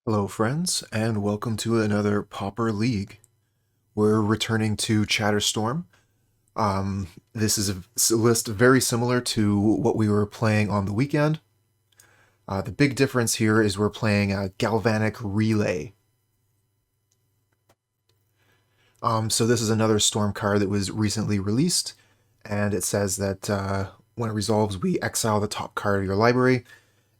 Hello friends, and welcome to another Pauper League. We're returning to Chatterstorm. This is a list very similar to what we were playing on the weekend. The big difference here is we're playing a Galvanic Relay. So this is another Storm card that was recently released, and it says that when it resolves, we exile the top card of your library.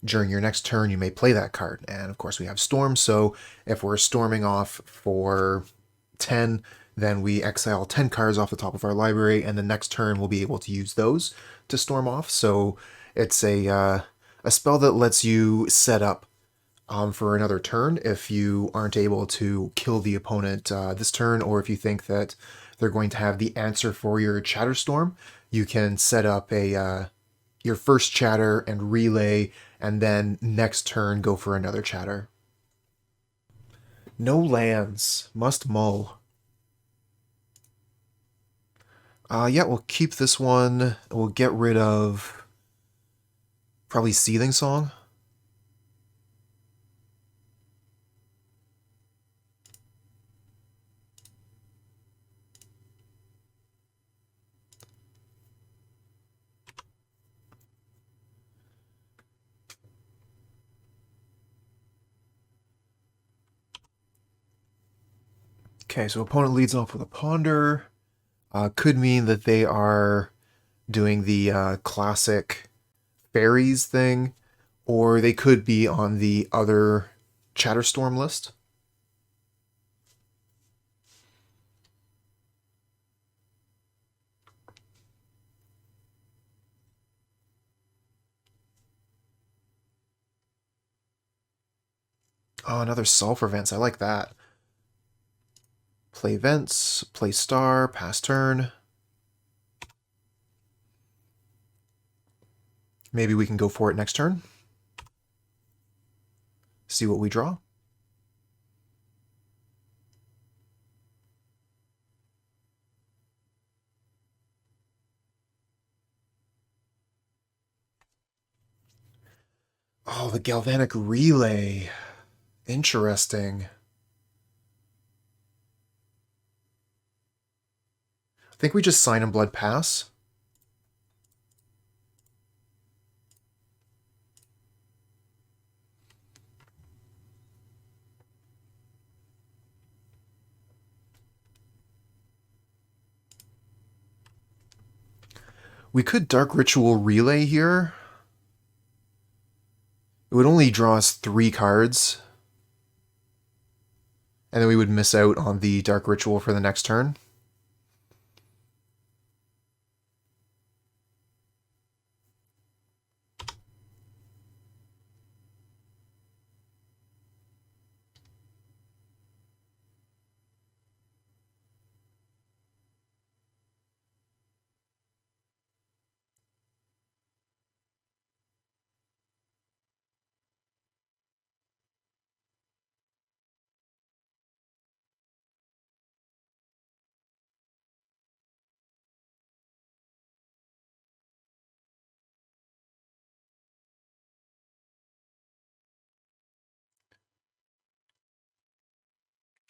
During your next turn, you may play that card. And of course, we have Storm, so if we're storming off for 10, then we exile 10 cards off the top of our library, and the next turn we'll be able to use those to storm off. So it's a spell that lets you set up for another turn if you aren't able to kill the opponent this turn, or if you think that they're going to have the answer for your Chatterstorm, you can set up a your first chatter and relay, and then next turn go for another chatter. No lands. Must mull. Yeah, we'll keep this one. We'll get rid of probably Seething Song. Okay, so opponent leads off with a Ponder. Could mean that they are doing the classic fairies thing, or they could be on the other Chatterstorm list. Oh, another Sulfur Vents. I like that. Play Vents, play Star, pass turn. Maybe we can go for it next turn. See what we draw. Oh, the Galvanic Relay. Interesting. I think we just sign in Blood Pass. We could Dark Ritual Relay here. It would only draw us 3 cards. And then we would miss out on the Dark Ritual for the next turn.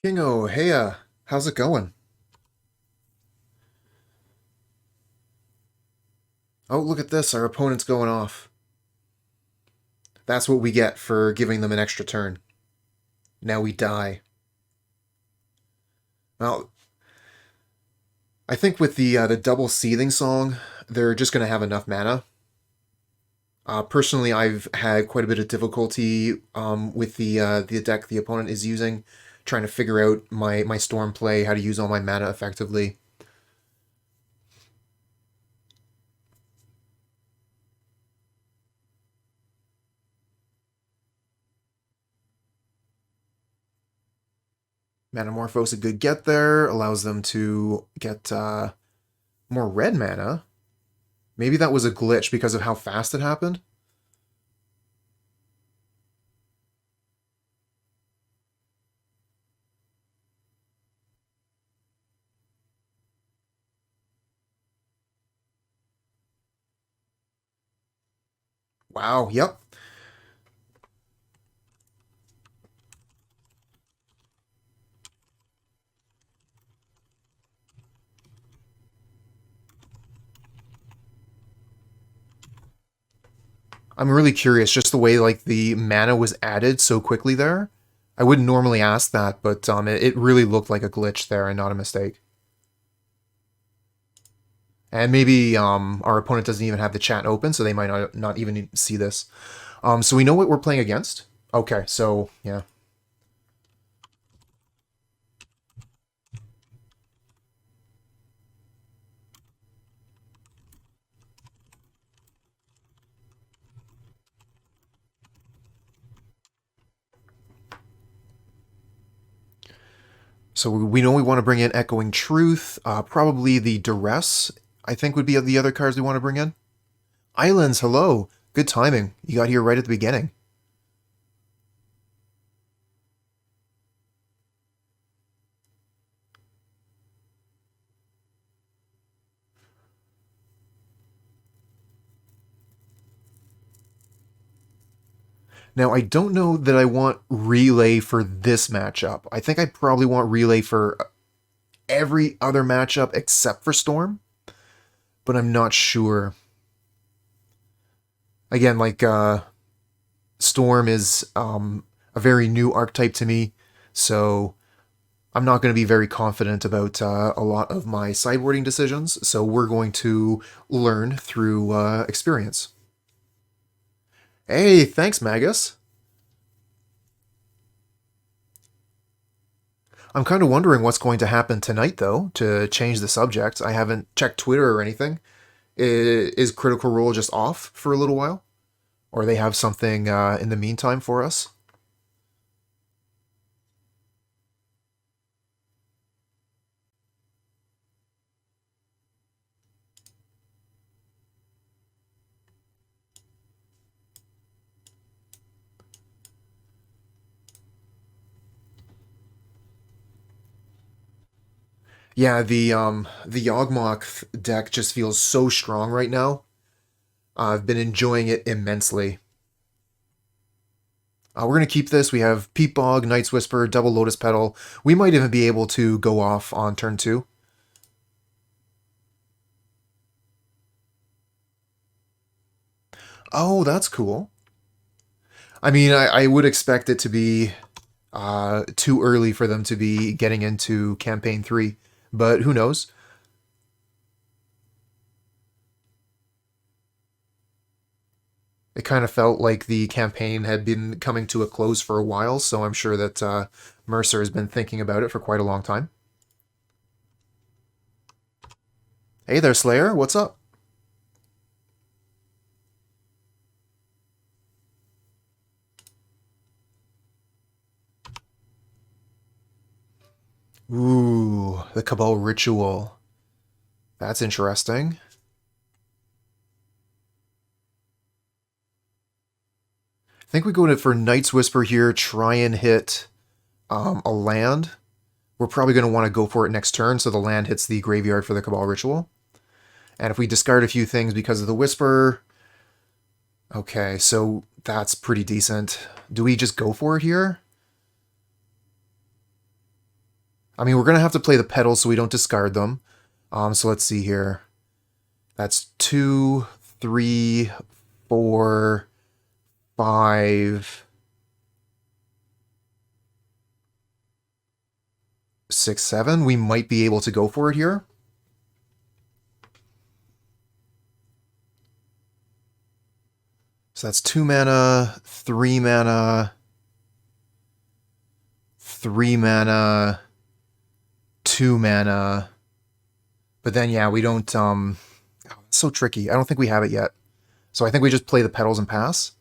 Kingo, hey, how's it going? Oh, look at this, our opponent's going off. That's what we get for giving them an extra turn. Now we die. Well, I think with the double Seething Song, they're just going to have enough mana. Personally, I've had quite a bit of difficulty with the deck the opponent is using, trying to figure out my storm play, how to use all my mana effectively. Manamorphose a good get there, allows them to get more red mana. Maybe that was a glitch because of how fast it happened. Wow, yep. I'm really curious, just the way like the mana was added so quickly there. I wouldn't normally ask that, but it really looked like a glitch there and not a mistake. And maybe our opponent doesn't even have the chat open, so they might not even see this. So we know what we're playing against. Okay, so yeah. So we know we want to bring in Echoing Truth, probably the Duress, I think would be the other cards we want to bring in. Islands, hello. Good timing. You got here right at the beginning. Now, I don't know that I want Relay for this matchup. I think I probably want Relay for every other matchup except for Storm, but I'm not sure. Again, like, Storm is a very new archetype to me, so I'm not going to be very confident about a lot of my sideboarding decisions, so we're going to learn through experience. Hey, thanks, Magus. I'm kind of wondering what's going to happen tonight, though, to change the subject. I haven't checked Twitter or anything. Is Critical Role just off for a little while? Or they have something in the meantime for us? Yeah, the Yawgmoth deck just feels so strong right now. I've been enjoying it immensely. We're going to keep this. We have Peat Bog, Night's Whisper, double Lotus Petal. We might even be able to go off on turn 2. Oh, that's cool. I mean, I would expect it to be too early for them to be getting into Campaign 3, but who knows? It kind of felt like the campaign had been coming to a close for a while, so I'm sure that Mercer has been thinking about it for quite a long time. Hey there, Slayer. What's up? Ooh, the Cabal Ritual. That's interesting. I think we go to for Night's Whisper here, try and hit a land. We're probably going to want to go for it next turn, so the land hits the graveyard for the Cabal Ritual. And if we discard a few things because of the Whisper... Okay, so that's pretty decent. Do we just go for it here? I mean, we're going to have to play the petals so we don't discard them. So let's see here. That's 2, 3, 4, 5, 6, 7. We might be able to go for it here. So that's 2 mana, 3 mana, 3 mana, 2 mana. But then, yeah, we don't... Oh, it's so tricky. I don't think we have it yet. So I think we just play the petals and pass.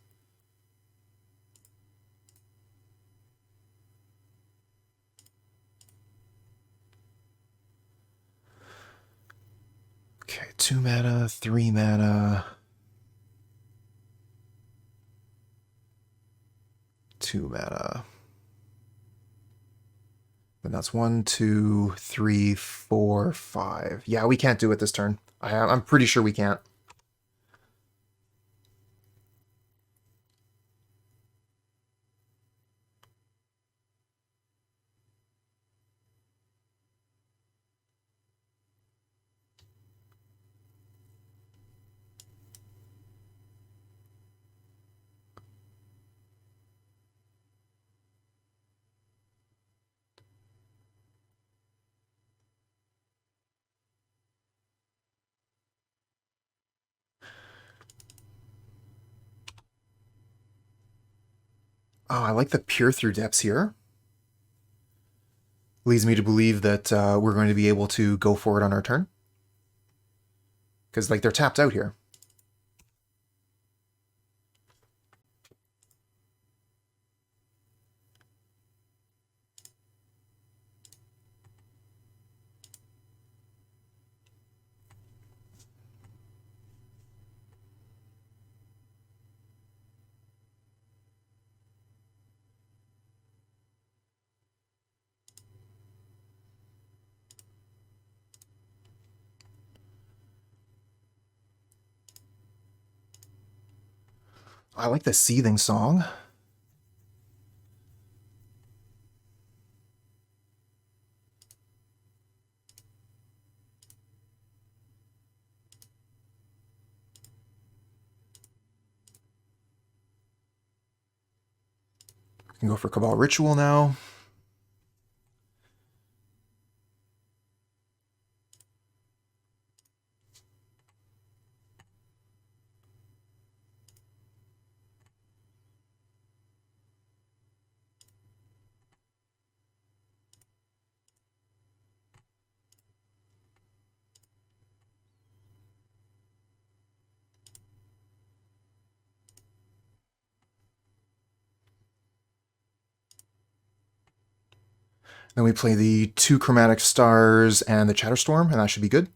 Okay, 2 mana, 3 mana... 2 mana. And that's 1, 2, 3, 4, 5. Yeah, we can't do it this turn. I'm pretty sure we can't. Oh, I like the Pure Through Depths here. Leads me to believe that we're going to be able to go for it on our turn. Because, like, they're tapped out here. I like the Seething Song. We can go for Cabal Ritual now. Then we play the 2 Chromatic Stars and the Chatterstorm, and that should be good.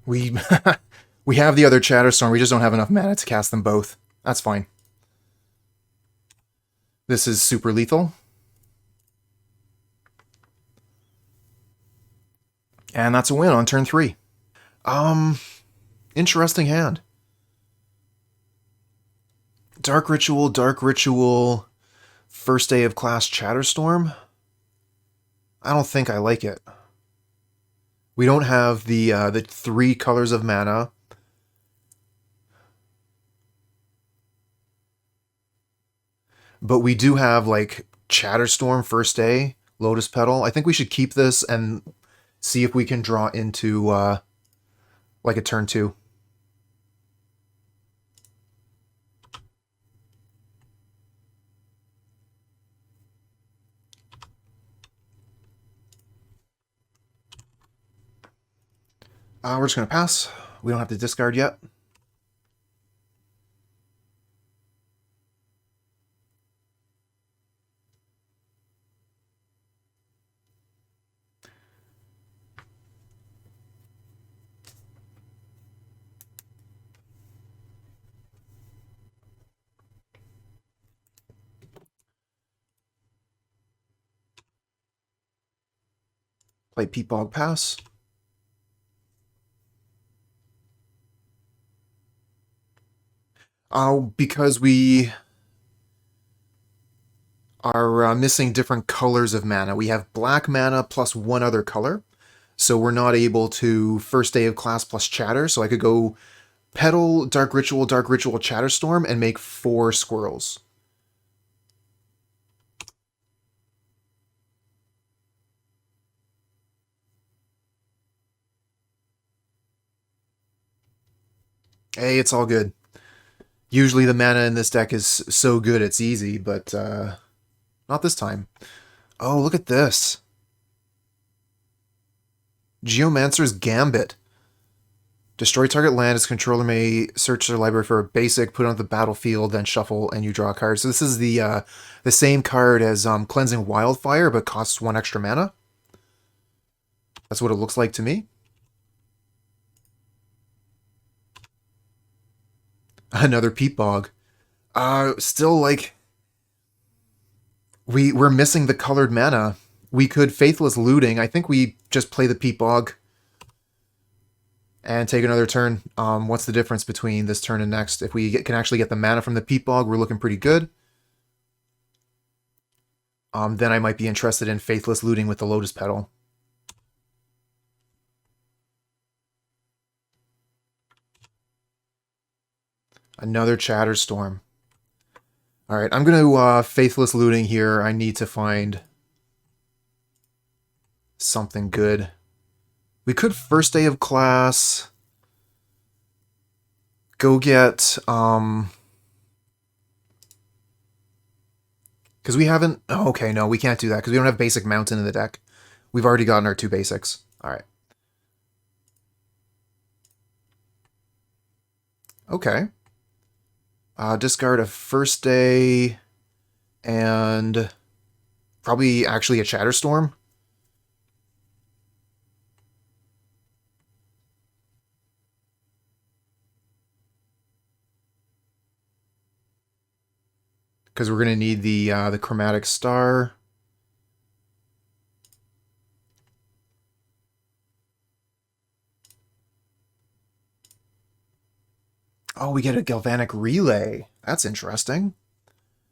We we have the other Chatterstorm, we just don't have enough mana to cast them both. That's fine. This is super lethal. And that's a win on turn 3. Interesting hand. Dark Ritual, first day of class Chatterstorm. I don't think I like it. We don't have the 3 colors of mana. But we do have, like, Chatterstorm first day, Lotus Petal. I think we should keep this and see if we can draw into, like, a turn 2. We're just going to pass. We don't have to discard yet. Play Peat Bog, pass. Because we are missing different colors of mana. We have black mana plus 1 other color. So we're not able to first day of class plus Chatter. So I could go Petal, Dark Ritual, Chatterstorm, and make 4 Squirrels. Hey, it's all good. Usually the mana in this deck is so good it's easy, but not this time. Oh, look at this. Geomancer's Gambit. Destroy target land. Its controller may search their library for a basic, put it on the battlefield, then shuffle, and you draw a card. So this is the same card as Cleansing Wildfire, but costs 1 extra mana. That's what it looks like to me. Another Peat Bog. Still, like, we're missing the colored mana. We could Faithless Looting. I think we just play the Peat Bog. And take another turn. What's the difference between this turn and next? If we can actually get the mana from the Peat Bog, we're looking pretty good. Then I might be interested in Faithless Looting with the Lotus Petal. Another Chatterstorm. Alright, I'm going to Faithless Looting here. I need to find something good. We could First Day of Class. Go get... Because we haven't... Oh, okay, no, we can't do that because we don't have Basic Mountain in the deck. We've already gotten our 2 basics. Alright. Okay. Discard a First Day and probably actually a Chatterstorm. Because we're going to need the Chromatic Star. Oh, we get a Galvanic Relay. That's interesting.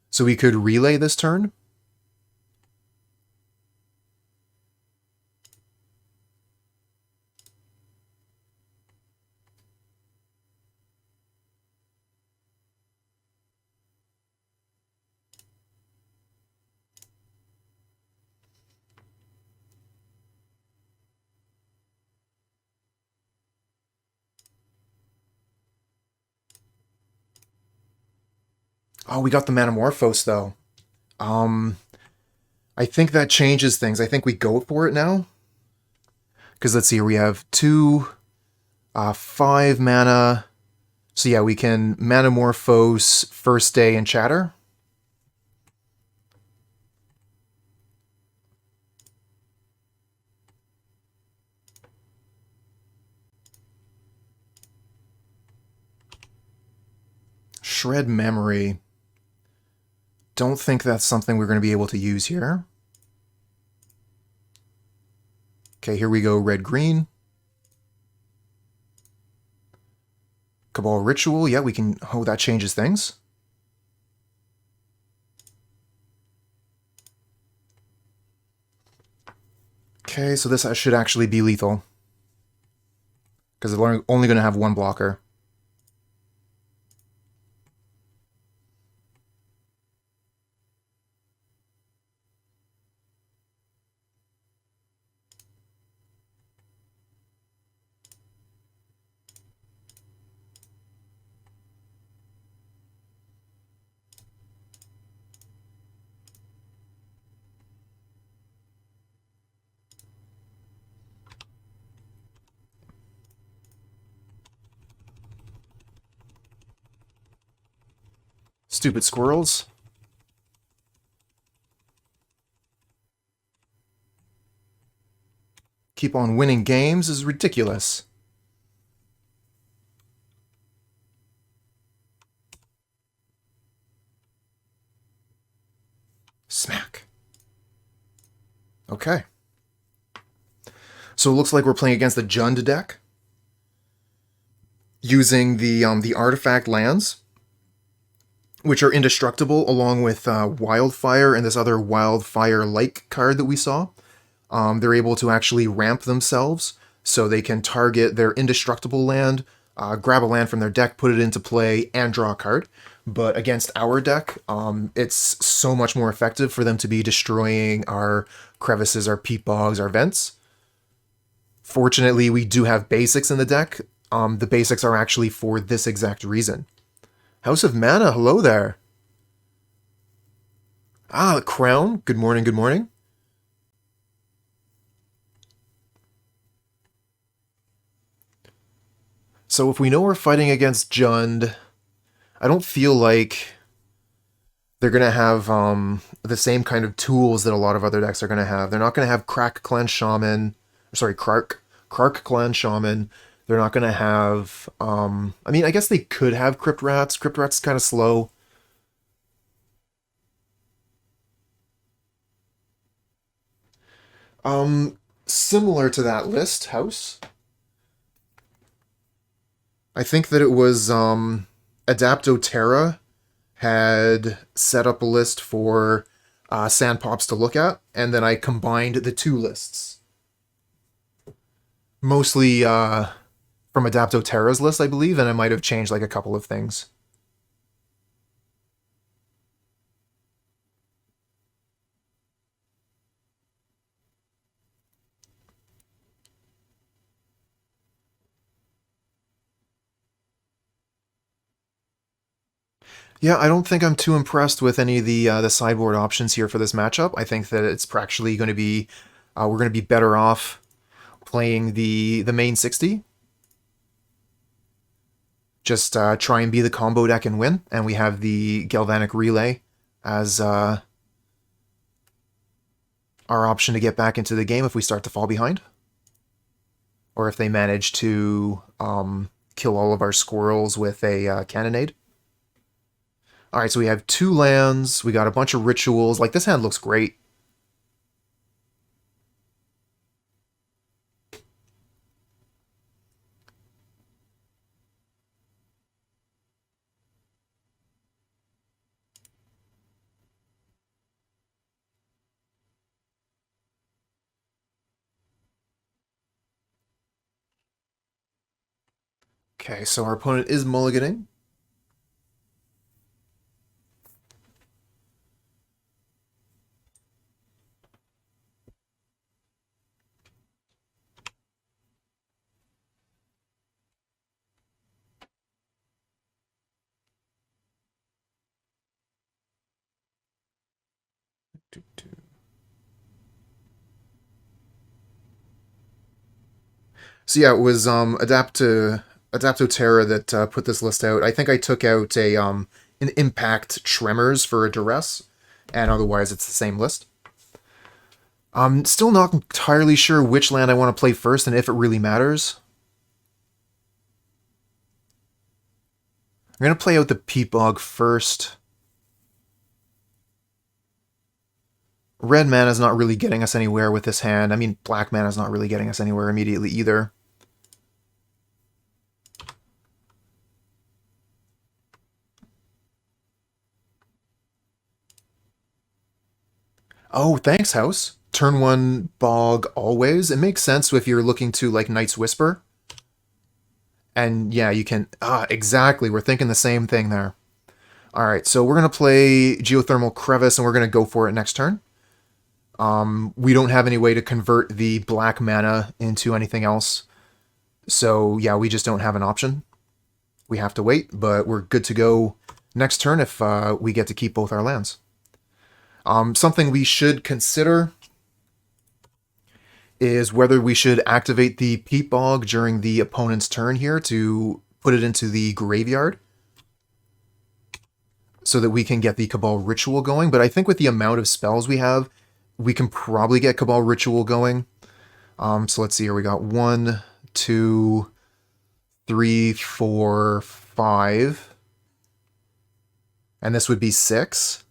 So we could relay this turn? Oh, we got the Manamorphose, though. I think that changes things. I think we go for it now. Because let's see, we have 2, 5 mana. So yeah, we can Manamorphose, First Day, and Chatter. Shred Memory. Don't think that's something we're going to be able to use here. Okay, here we go, red-green. Cabal Ritual, yeah, we can... Oh, that changes things. Okay, so this should actually be lethal. Because we're only going to have 1 blocker. Stupid squirrels. Keep on winning games is ridiculous. Smack. Okay. So it looks like we're playing against the Jund deck. Using the artifact lands, which are indestructible, along with Wildfire and this other Wildfire-like card that we saw. They're able to actually ramp themselves, so they can target their indestructible land, grab a land from their deck, put it into play, and draw a card. But against our deck, it's so much more effective for them to be destroying our crevices, our peat bogs, our vents. Fortunately, we do have basics in the deck. The basics are actually for this exact reason. House of Mana, hello there. Ah, Crown, good morning, good morning. So if we know we're fighting against Jund, I don't feel like they're going to have the same kind of tools that a lot of other decks are going to have. They're not going to have Krark Clan Shaman. They're not going to have... I mean, I guess they could have Crypt Rats. Crypt Rats is kind of slow. Similar to that list, House. I think that it was Adaptoterra had set up a list for Sandpops to look at, and then I combined the two lists. Mostly from Adaptoterra's list, I believe, and I might have changed like a couple of things. Yeah, I don't think I'm too impressed with any of the sideboard options here for this matchup. I think that it's actually going to be we're going to be better off playing the main 60. Just try and be the combo deck and win, and we have the Galvanic Relay as our option to get back into the game if we start to fall behind, or if they manage to kill all of our squirrels with a cannonade. All right, so we have 2 lands. We got a bunch of rituals. Like, this hand looks great. Okay, so our opponent is mulliganing. So yeah, it was Adaptoterra that put this list out. I think I took out a an Impact Tremors for a Duress, and otherwise it's the same list. I'm still not entirely sure which land I want to play first and if it really matters. I'm going to play out the Peat Bog first. Red mana's not really getting us anywhere with this hand. I mean, black mana's not really getting us anywhere immediately either. Oh, thanks, House. Turn 1 Bog always. It makes sense if you're looking to, like, Night's Whisper. And yeah, you can... exactly. We're thinking the same thing there. Alright, so we're going to play Geothermal Crevice, and we're going to go for it next turn. We don't have any way to convert the black mana into anything else. So yeah, we just don't have an option. We have to wait, but we're good to go next turn if we get to keep both our lands. Something we should consider is whether we should activate the Peat Bog during the opponent's turn here to put it into the graveyard so that we can get the Cabal Ritual going. But I think with the amount of spells we have, we can probably get Cabal Ritual going. So let's see here. We got 1, 2, 3, 4, 5. And this would be 6.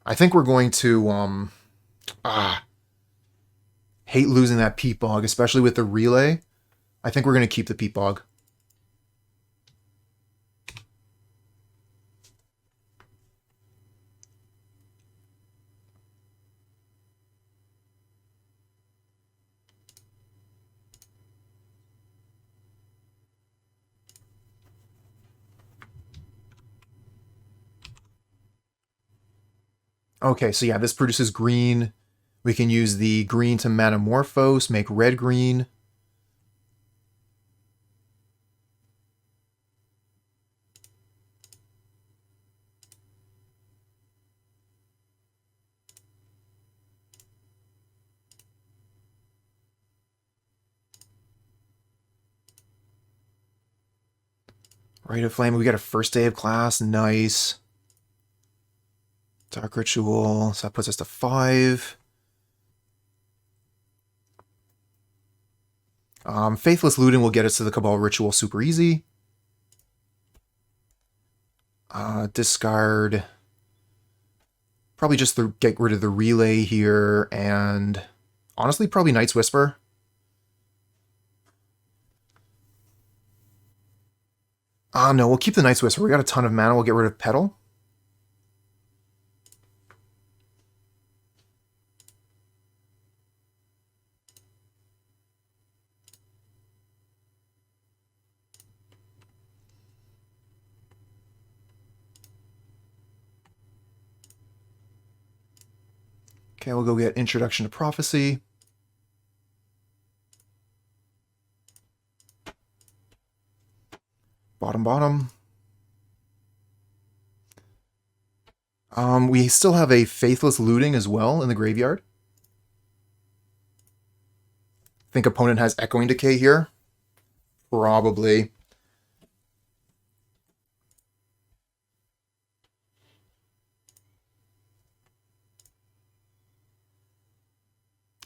I think we're going to... hate losing that Peat Bog, especially with the relay. I think we're going to keep the Peat Bog. Okay, so yeah, this produces green. We can use the green to Manamorphose, make red-green. Rite of Flame, we got a first day of class, nice. Dark Ritual, so that puts us to 5. Faithless Looting will get us to the Cabal Ritual super easy. Discard. Probably just get rid of the relay here, and honestly, probably Night's Whisper. No, we'll keep the Night's Whisper. We got a ton of mana. We'll get rid of Petal. Okay, we'll go get Introduction to Prophecy. Bottom. We still have a Faithless Looting as well in the graveyard. Think opponent has Echoing Decay here? Probably.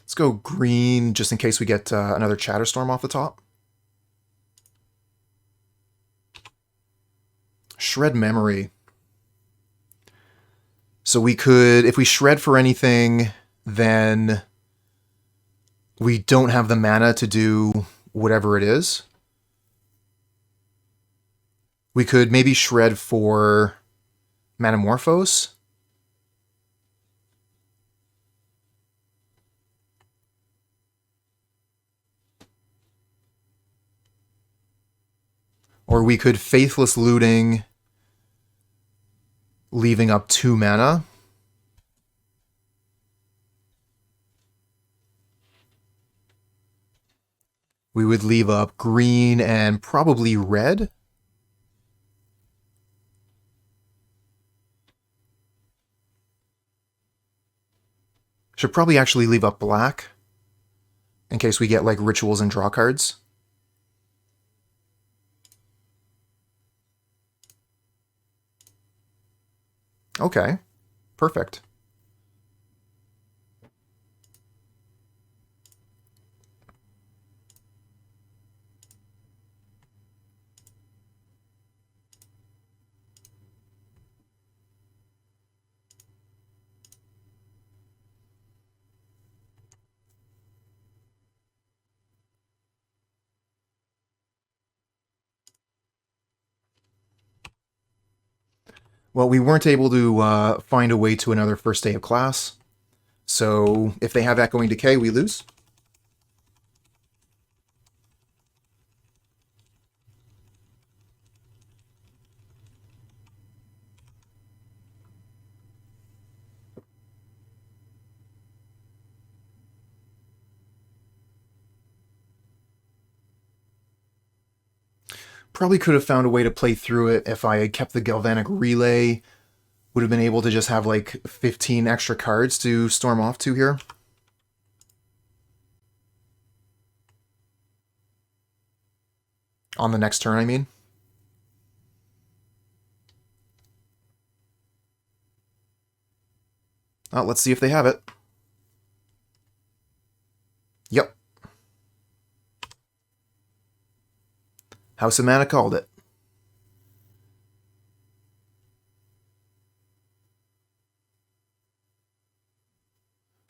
Let's go green just in case we get another Chatterstorm off the top. Shred Memory. So we could, if we shred for anything, then we don't have the mana to do whatever it is. We could maybe shred for Manamorphose. Or we could Faithless Looting, leaving up 2 mana. We would leave up green and probably red. Should probably actually leave up black in case we get like rituals and draw cards. Okay, perfect. Well, we weren't able to find a way to another first day of class. So if they have Echoing Decay, we lose. Probably could have found a way to play through it if I had kept the Galvanic Relay. Would have been able to just have like 15 extra cards to storm off to here. On the next turn, I mean. Let's see if they have it. Yep. House of Mana called it.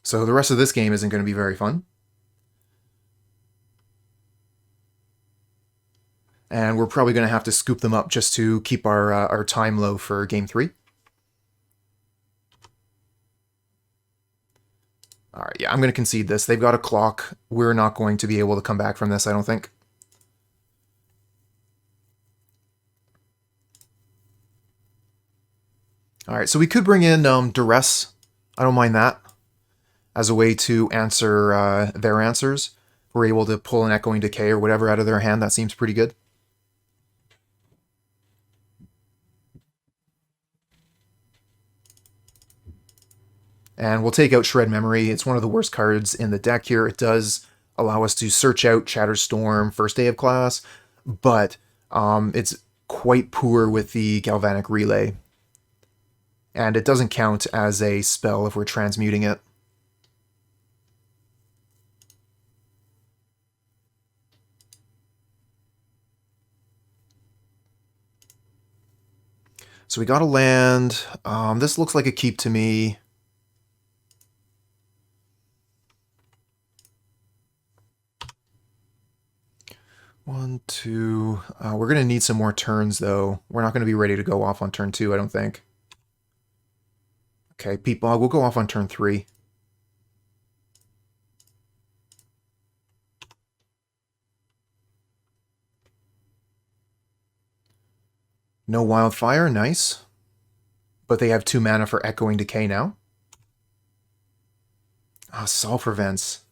So the rest of this game isn't going to be very fun. And we're probably going to have to scoop them up just to keep our time low for Game 3. Alright, yeah, I'm going to concede this. They've got a clock. We're not going to be able to come back from this, I don't think. Alright, so we could bring in Duress. I don't mind that. As a way to answer their answers. We're able to pull an Echoing Decay or whatever out of their hand. That seems pretty good. And we'll take out Shred Memory. It's one of the worst cards in the deck here. It does allow us to search out Chatterstorm first day of class, but it's quite poor with the Galvanic Relay. And it doesn't count as a spell if we're transmuting it. So we got a land. This looks like a keep to me. One, 2. We're going to need some more turns, though. We're not going to be ready to go off on turn 2, I don't think. Okay, Peat Bog, we'll go off on turn 3. No Wildfire, nice. But they have 2 mana for Echoing Decay now. Ah, Sulfur Vents.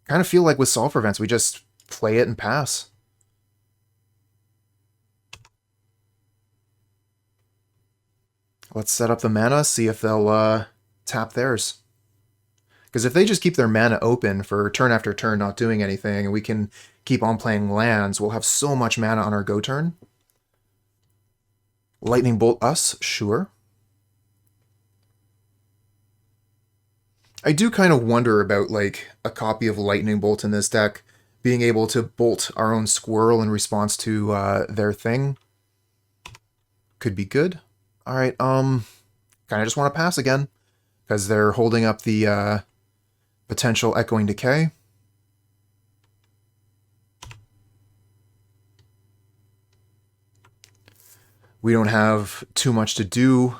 Kind of feel like with Sulfur Vents, we just play it and pass. Let's set up the mana, see if they'll tap theirs. Because if they just keep their mana open for turn after turn, not doing anything, and we can keep on playing lands, we'll have so much mana on our go turn. Lightning Bolt us, sure. I do kind of wonder about, like, a copy of Lightning Bolt in this deck, being able to bolt our own Squirrel in response to their thing. Could be good. Alright, kind of just want to pass again, because they're holding up the potential Echoing Decay. We don't have too much to do.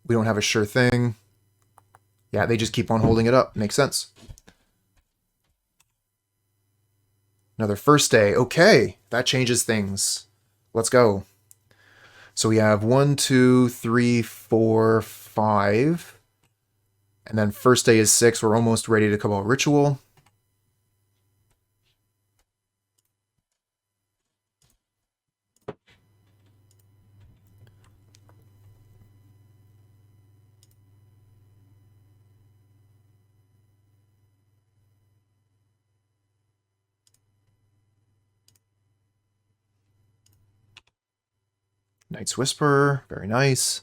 We don't have a sure thing. Yeah, they just keep on holding it up. Makes sense. Another first day. Okay, that changes things. Let's go. So we have 1, 2, 3, 4, 5. And then first day is 6. We're almost ready to Cabal Ritual. Night's Whisper, very nice.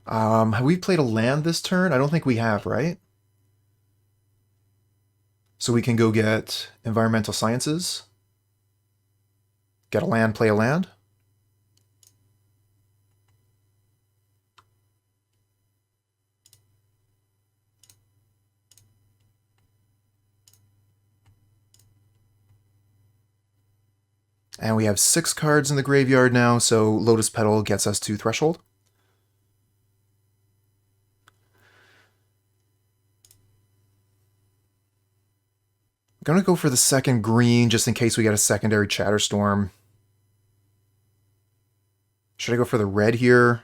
Have we played a land this turn? I don't think we have, right? So we can go get Environmental Sciences. Get a land, play a land. And we have 6 cards in the graveyard now, so Lotus Petal gets us to Threshold. I'm going to go for the second green, just in case we get a secondary Chatterstorm. Should I go for the red here?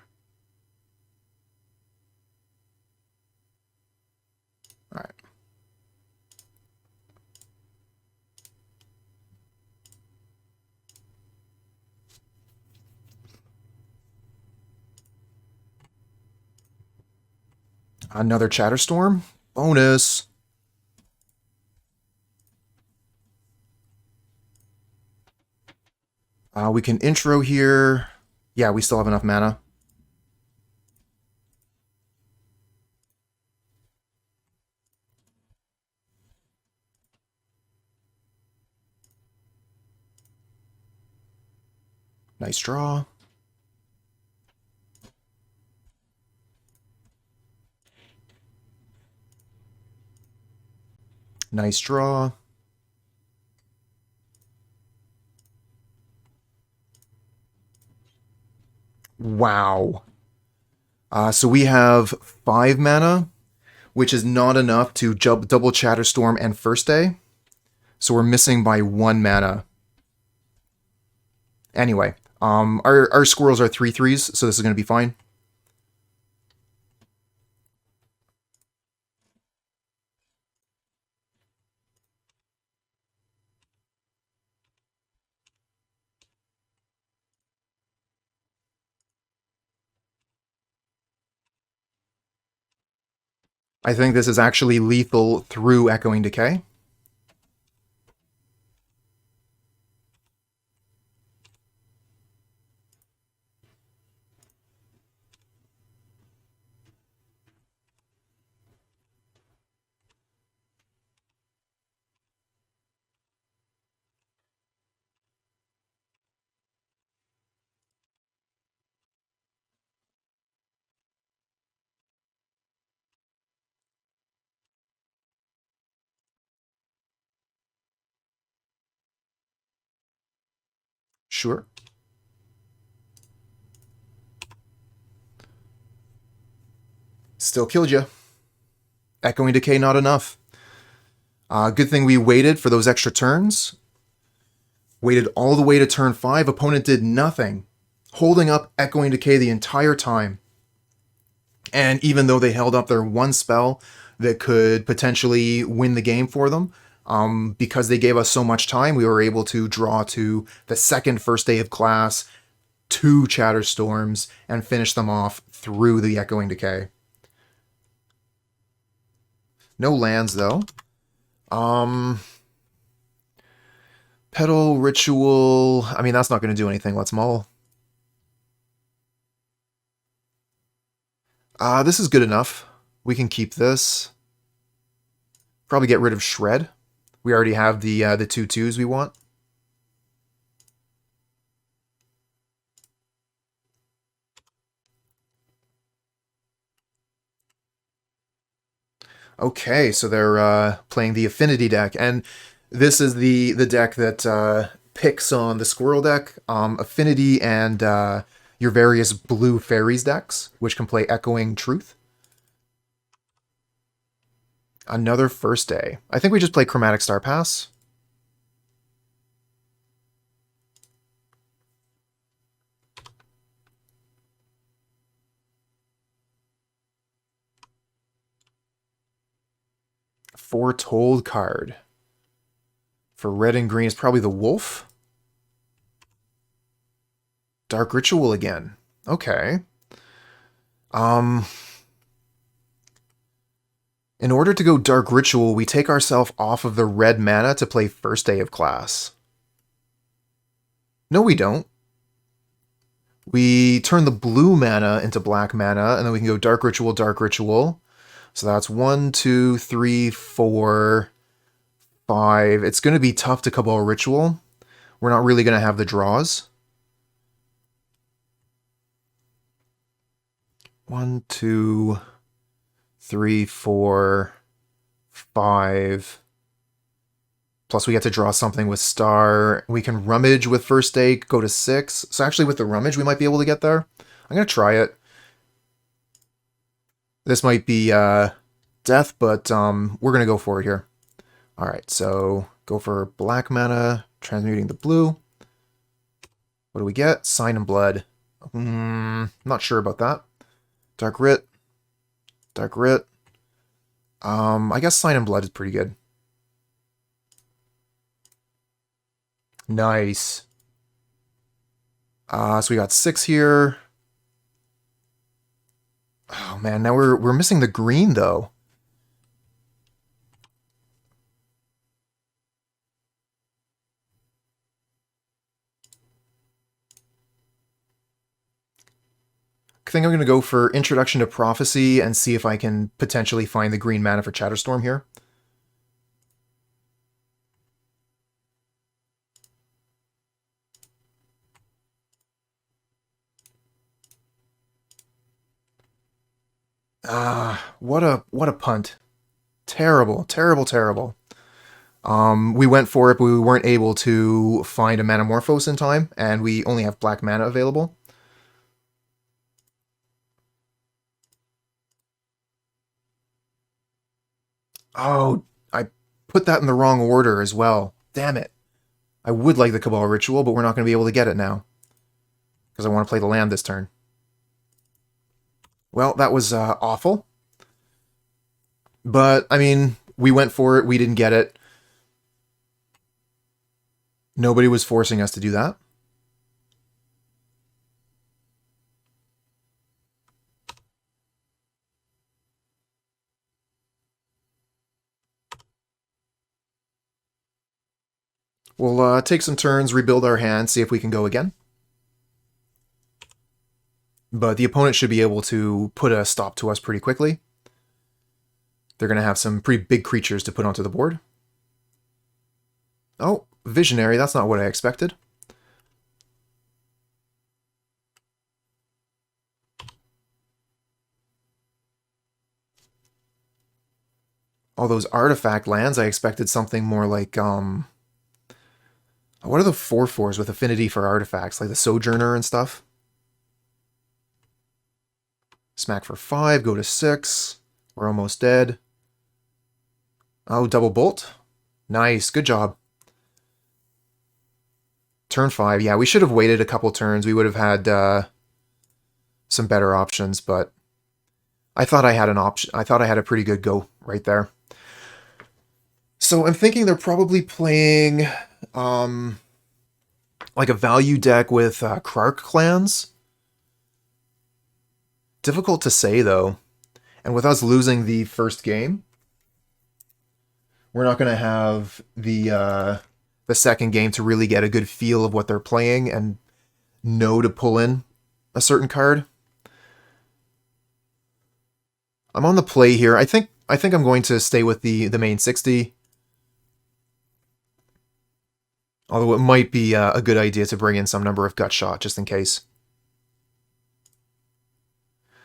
Alright. Another Chatterstorm. Bonus. We can intro here. Yeah, we still have enough mana. Nice draw. Nice draw. Wow. So we have 5 mana, which is not enough to double Chatterstorm and First Day. So we're missing by 1 mana. Anyway, our Squirrels are 3/3s, so this is going to be fine. I think this is actually lethal through Echoing Decay. Sure. Still killed you. Echoing Decay, not enough. Good thing we waited for those extra turns. Waited all the way to turn 5. Opponent did nothing. Holding up Echoing Decay the entire time. And even though they held up their one spell that could potentially win the game for them, because they gave us so much time, we were able to draw to the second first day of class, 2 Chatterstorms, and finish them off through the Echoing Decay. No lands, though. Petal Ritual, I mean, that's not going to do anything. Let's mull. This is good enough. We can keep this. Probably get rid of Shred. We already have the 2/2s we want. Okay, so they're playing the Affinity deck, and this is the deck that picks on the Squirrel deck, Affinity, and your various blue fairies decks, which can play Echoing Truth. Another first day. I think we just play Chromatic Star Pass. Foretold card. For red and green, it's probably the Wolf. Dark Ritual again. Okay. In order to go Dark Ritual, we take ourselves off of the red mana to play first day of class. No, we don't. We turn the blue mana into black mana, and then we can go Dark Ritual, Dark Ritual. So that's 1, 2, 3, 4, 5. It's going to be tough to Cabal Ritual. We're not really going to have the draws. 1, 2, 3, 4, 5. Plus we get to draw something with Star. We can Rummage with first day, go to 6. So actually with the Rummage we might be able to get there. I'm going to try it. This might be death, but we're going to go for it here. Alright, so go for black mana, transmuting the blue. What do we get? Sign and Blood. Not sure about that. Dark Writ. Dark Writ. I guess Sign and Blood is pretty good. Nice. So we got 6 here. Oh man, now we're missing the green though. I think I'm going to go for Introduction to Prophecy and see if I can potentially find the green mana for Chatterstorm here. What a punt. Terrible, terrible, terrible. We went for it, but we weren't able to find a Manamorphose in time, and we only have black mana available. Oh, I put that in the wrong order as well. Damn it. I would like the Cabal Ritual, but we're not going to be able to get it now. Because I want to play the land this turn. Well, that was awful. But, I mean, we went for it, we didn't get it. Nobody was forcing us to do that. We'll take some turns, rebuild our hand, see if we can go again. But the opponent should be able to put a stop to us pretty quickly. They're going to have some pretty big creatures to put onto the board. Oh, Visionary, that's not what I expected. All those artifact lands, I expected something more like, What are the 4/4s with affinity for artifacts, like the Sojourner and stuff? Smack for 5, go to 6. We're almost dead. Oh, double bolt. Nice, good job. Turn 5. Yeah, we should have waited a couple turns. We would have had some better options, but I thought I had an option. I thought I had a pretty good go right there. So I'm thinking they're probably playing like a value deck with Krark clans. Difficult to say, though. And with us losing the first game, we're not going to have the second game to really get a good feel of what they're playing and know to pull in a certain card. I'm on the play here. I think I'm going to stay with the main 60. Although it might be a good idea to bring in some number of gut shot just in case.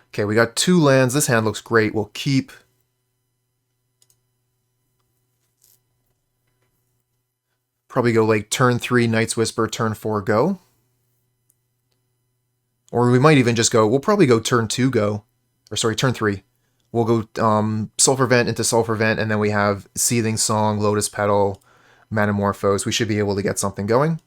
Okay, we got 2 lands. This hand looks great. We'll keep. Probably go like turn 3 Night's Whisper, turn 4 go. Or we might even just go, we'll probably go turn 2 go. Or sorry, turn 3. We'll go Sulfur Vent into Sulfur Vent, and then we have Seething Song, Lotus Petal, Manamorphose. We should be able to get something going.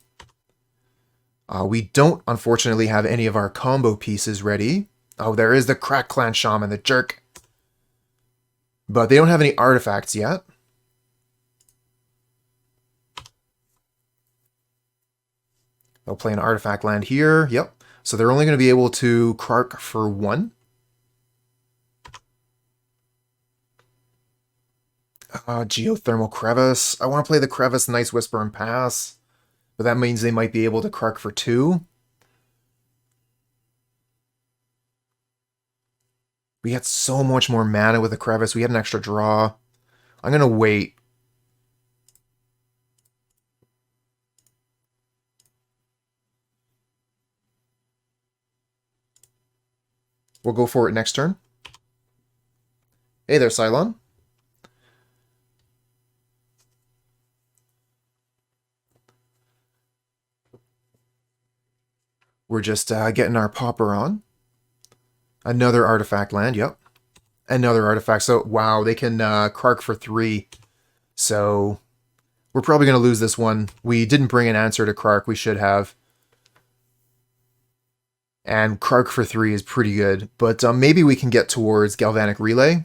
We don't, unfortunately, have any of our combo pieces ready. Oh, there is the Crack Clan Shaman, the jerk. But they don't have any artifacts yet. They'll play an artifact land here. Yep. So they're only going to be able to Krark for 1. Geothermal Crevice. I want to play the Crevice, Nice Whisper, and pass. But that means they might be able to Krark for 2. We had so much more mana with the Crevice. We had an extra draw. I'm going to wait. We'll go for it next turn. Hey there, Cylon. We're just getting our Pauper on. Another artifact land, yep. Another artifact. So, wow, they can Krark for 3. So, we're probably going to lose this one. We didn't bring an answer to Krark. We should have. And Krark for 3 is pretty good. But maybe we can get towards Galvanic Relay.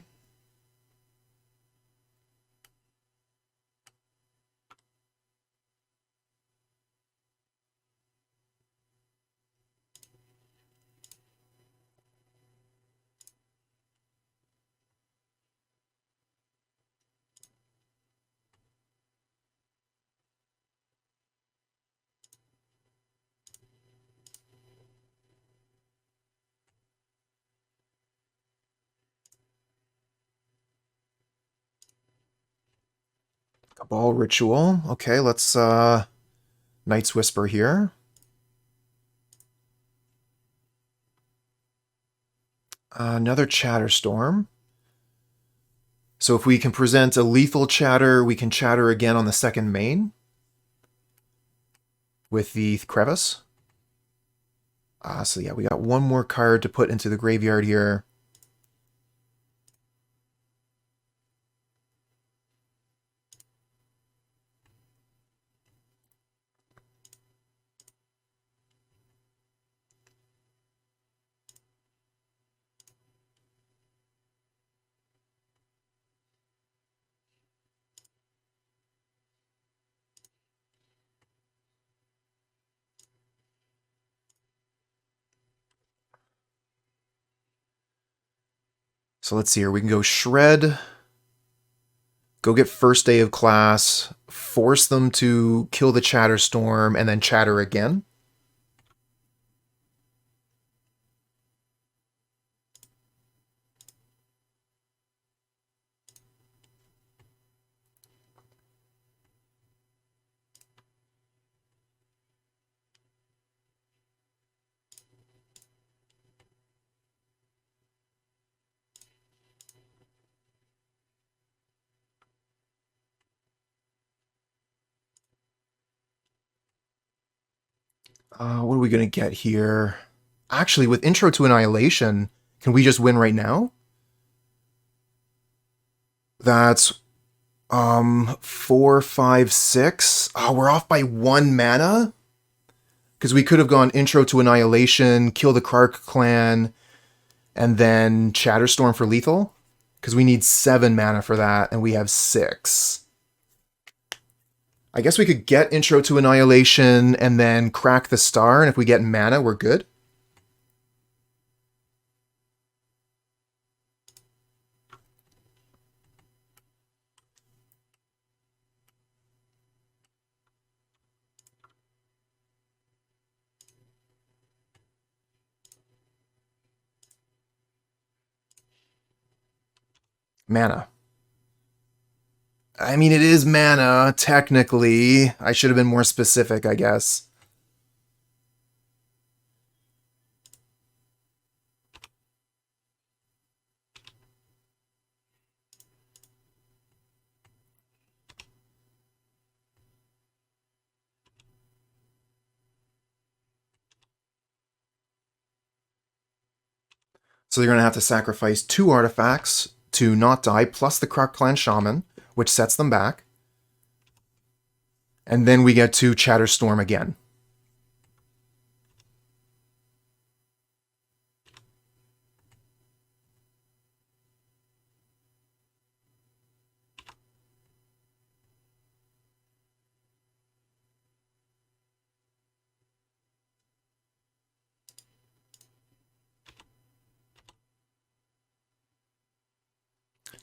Cabal Ritual. Okay, let's Night's Whisper here. Another Chatterstorm. So if we can present a lethal chatter, we can chatter again on the second main with the Crevice. So yeah, we got one more card to put into the graveyard here. So let's see here. We can go Shred, go get first day of class, force them to kill the Chatterstorm, and then chatter again. What are we going to get here? Actually, with Intro to Annihilation, can we just win right now? That's 4, 5, 6. Oh, we're off by 1 mana? Because we could have gone Intro to Annihilation, kill the Krark clan, and then Chatterstorm for lethal. Because we need 7 mana for that, and we have 6. I guess we could get Intro to Annihilation and then crack the star, and if we get mana, we're good. Mana. I mean, it is mana, technically. I should have been more specific, I guess. So you're going to have to sacrifice 2 artifacts to not die, plus the Krark Clan Shaman, which sets them back. And then we get to Chatterstorm again.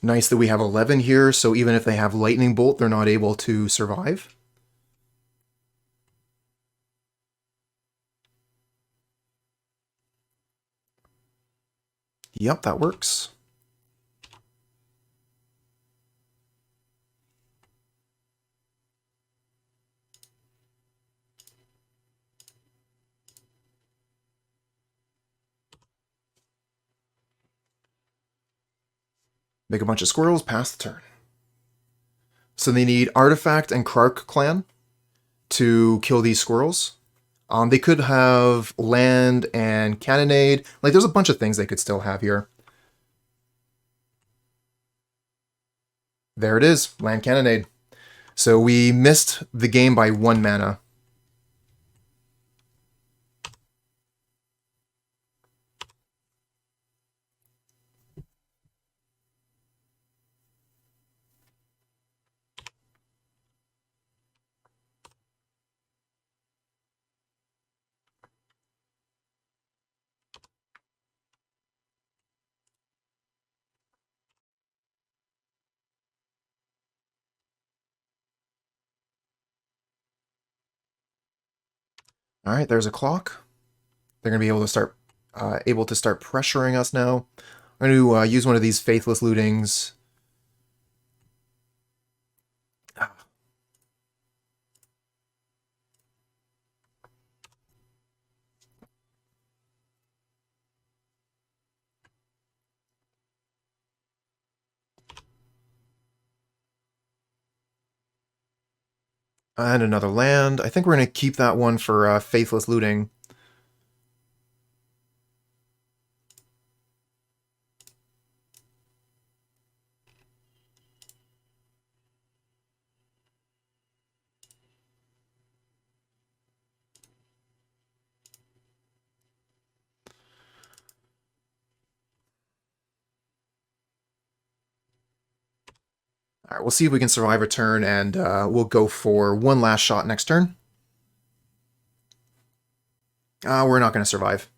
Nice that we have 11 here, so even if they have Lightning Bolt, they're not able to survive. Yep, that works. Make a bunch of squirrels, pass the turn. So they need Artifact and Krark Clan to kill these squirrels. They could have land and cannonade. Like, there's a bunch of things they could still have here. There it is, land cannonade. So we missed the game by 1 mana. All right, there's a clock. They're going to be able to start pressuring us now. I'm going to use one of these Faithless Lootings. And another land. I think we're going to keep that one for Faithless Looting. All right, we'll see if we can survive a turn, and we'll go for one last shot next turn. We're not going to survive.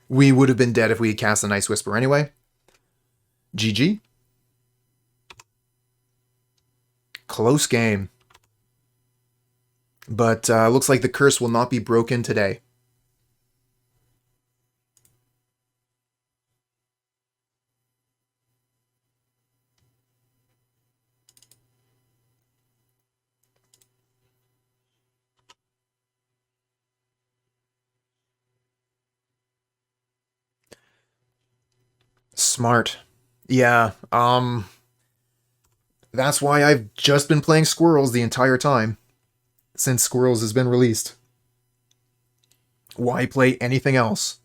We would have been dead if we had cast the Nice Whisper anyway. GG. Close game. But looks like the curse will not be broken today. Smart. Yeah, that's why I've just been playing Squirrels the entire time. since Squirrels has been released. Why play anything else?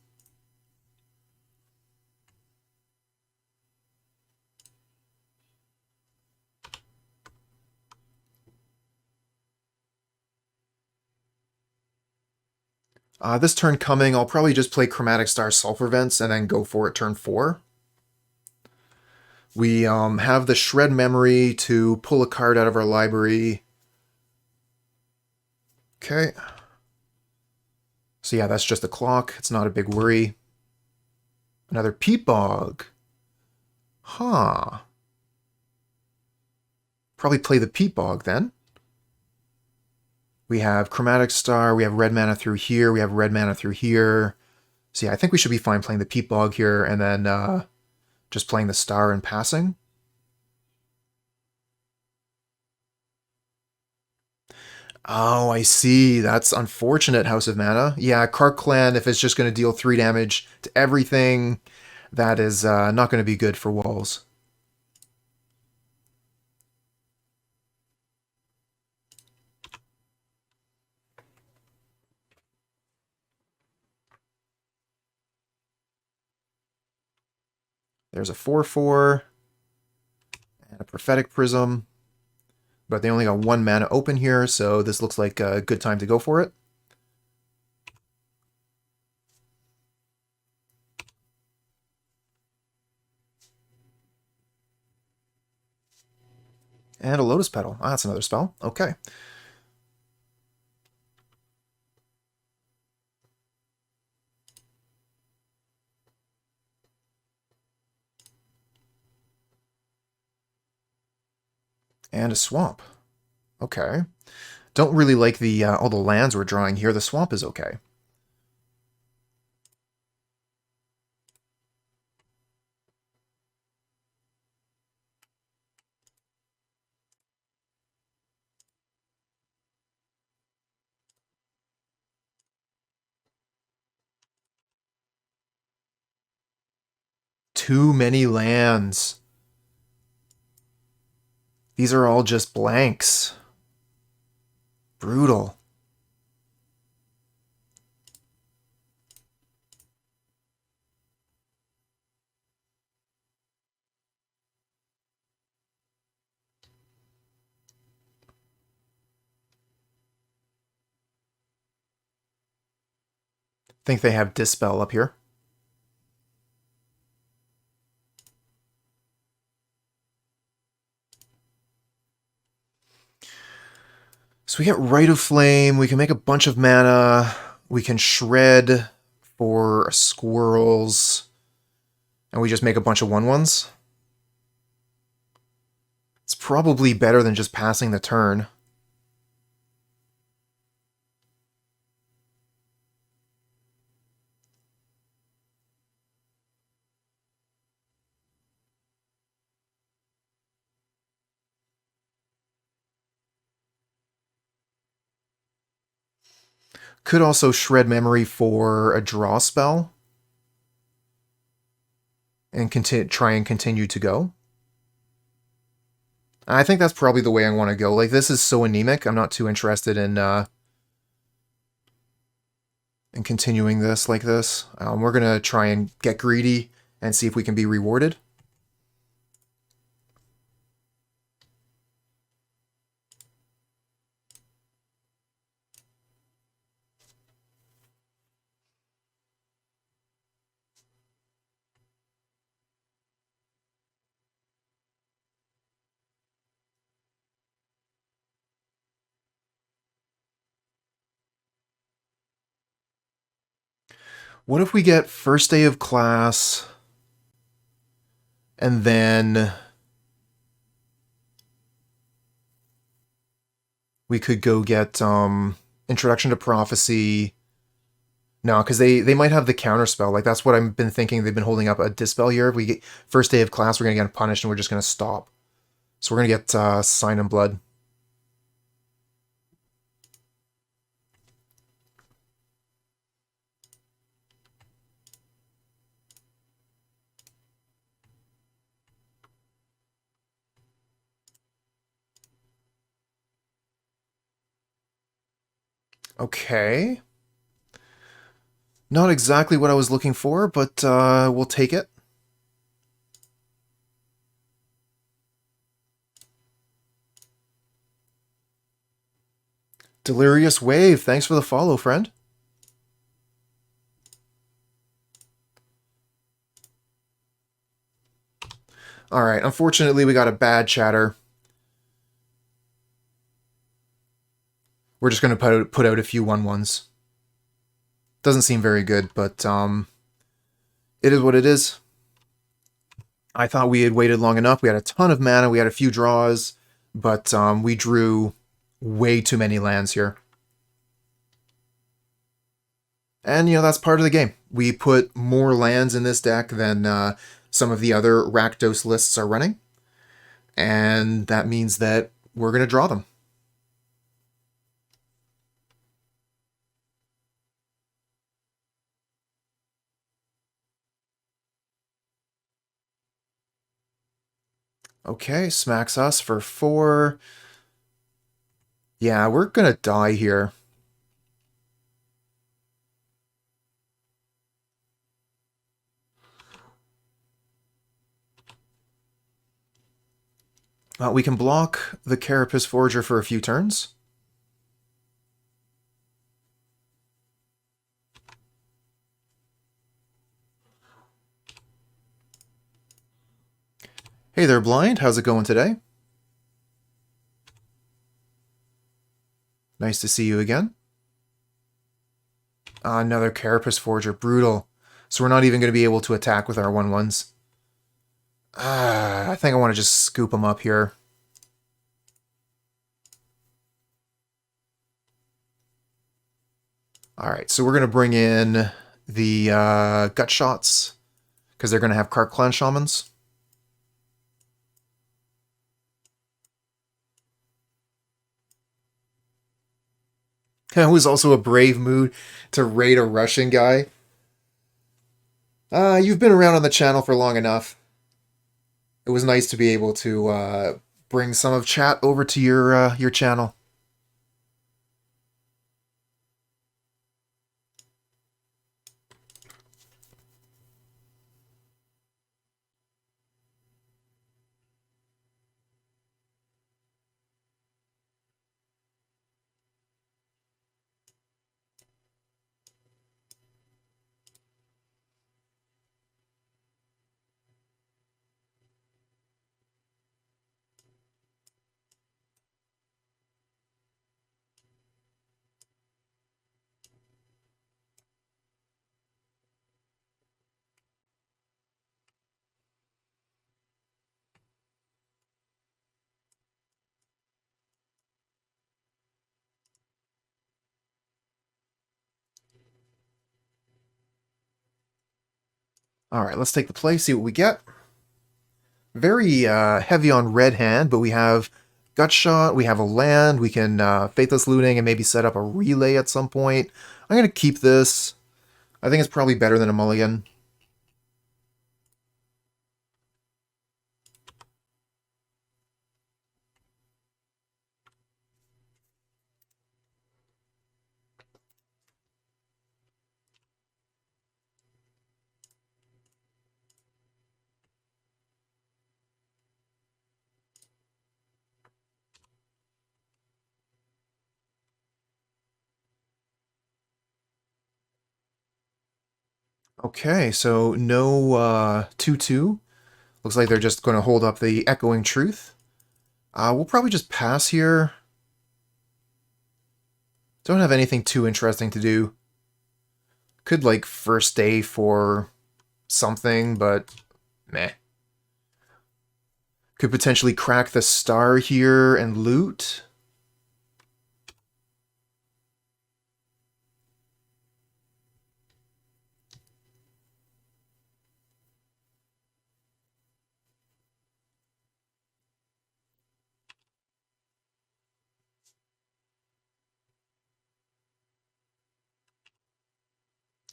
This turn coming, I'll probably just play Chromatic Star Sulfur Vents and then go for it turn 4. We have the Shred Memory to pull a card out of our library. Okay. So yeah, that's just a clock. It's not a big worry. Another Peat Bog. Huh. Probably play the Peat Bog then. We have Chromatic Star, we have red mana through here, we have red mana through here. So yeah, I think we should be fine playing the Peat Bog here, and then just playing the Star and passing. Oh, I see. That's unfortunate, House of Mana. Yeah, Kark Clan, if it's just going to deal 3 damage to everything, that is not going to be good for walls. There's a 4/4 and a Prophetic Prism. But they only got 1 mana open here, so this looks like a good time to go for it. And a Lotus Petal. Ah, that's another spell. Okay. And a Swamp. Okay. Don't really like the all the lands we're drawing here. The Swamp is okay. Too many lands. These are all just blanks. Brutal. Think they have Dispel up here. So we get Rite of Flame. We can make a bunch of mana. We can shred for Squirrels. And we just make a bunch of 1/1s. It's probably better than just passing the turn. Could also shred memory for a draw spell. And try and continue to go. I think that's probably the way I want to go. Like, this is so anemic, I'm not too interested in continuing this like this. We're going to try and get greedy and see if we can be rewarded. What if we get first day of class, and then we could go get Introduction to Prophecy. No, because they might have the counterspell. Like, that's what I've been thinking. They've been holding up a Dispel here. If we get first day of class, we're going to get punished, and we're just going to stop. So we're going to get Sign in Blood. Okay. Not exactly what I was looking for, but we'll take it. Delirious Wave, thanks for the follow, friend. Alright, unfortunately we got a bad chatter. We're just going to put out a few 1/1s. Doesn't seem very good, but it is what it is. I thought we had waited long enough. We had a ton of mana, we had a few draws, but we drew way too many lands here. And, you know, that's part of the game. We put more lands in this deck than some of the other Rakdos lists are running. And that means that we're going to draw them. Okay, smacks us for 4. Yeah, we're going to die here. We can block the Carapace Forger for a few turns. Hey there, Blind. How's it going today? Nice to see you again. Another Carapace Forger. Brutal. So we're not even going to be able to attack with our 1/1s. I think I want to just scoop them up here. Alright, so we're going to bring in the Gut Shots, because they're going to have Cart Clan Shamans. It was also a brave move to raid a Russian guy. You've been around on the channel for long enough. It was nice to be able to bring some of chat over to your channel. Alright, let's take the play, see what we get. Very heavy on red hand, but we have Gut Shot, we have a land, we can Faithless Looting and maybe set up a relay at some point. I'm going to keep this. I think it's probably better than a mulligan. Okay, so no 2/2. Looks like they're just going to hold up the Echoing Truth. We'll probably just pass here. Don't have anything too interesting to do. Could, like, first day for something, but meh. Could potentially crack the star here and loot.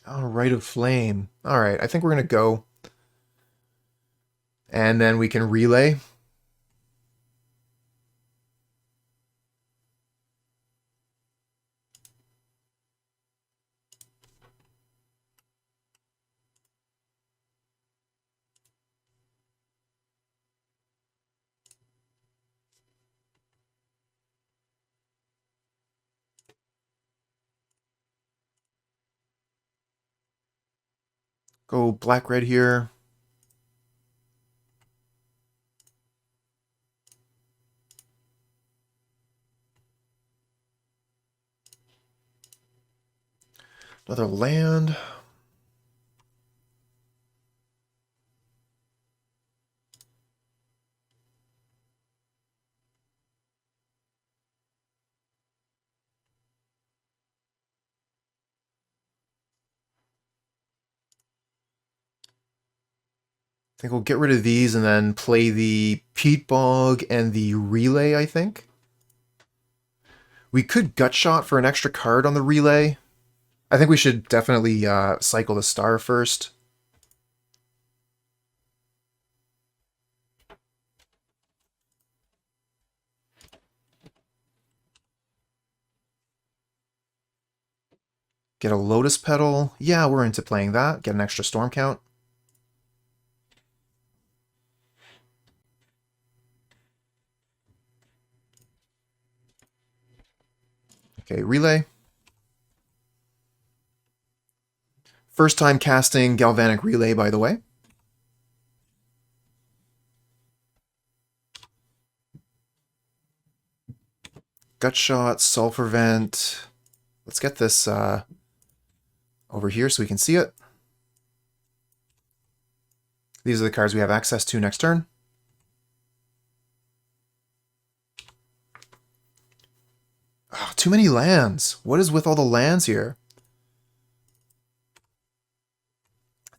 Oh, Rite of Flame. Alright, I think we're going to go. And then we can relay. Go black-red here. Another land. I think we'll get rid of these and then play the Peat Bog and the Relay, I think. We could Gut Shot for an extra card on the Relay. I think we should definitely cycle the Star first. Get a Lotus Petal. Yeah, we're into playing that. Get an extra Storm count. Okay, Relay. First time casting Galvanic Relay, by the way. Gut Shot, Sulfur Vent. Let's get this over here so we can see it. These are the cards we have access to next turn. Oh, too many lands. What is with all the lands here?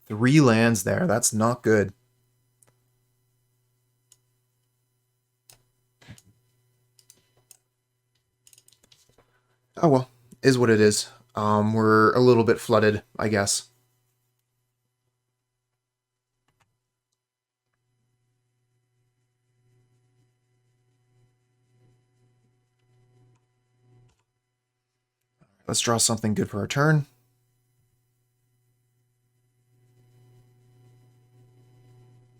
3 lands there. That's not good. Oh well, is what it is. We're a little bit flooded, I guess. Let's draw something good for our turn.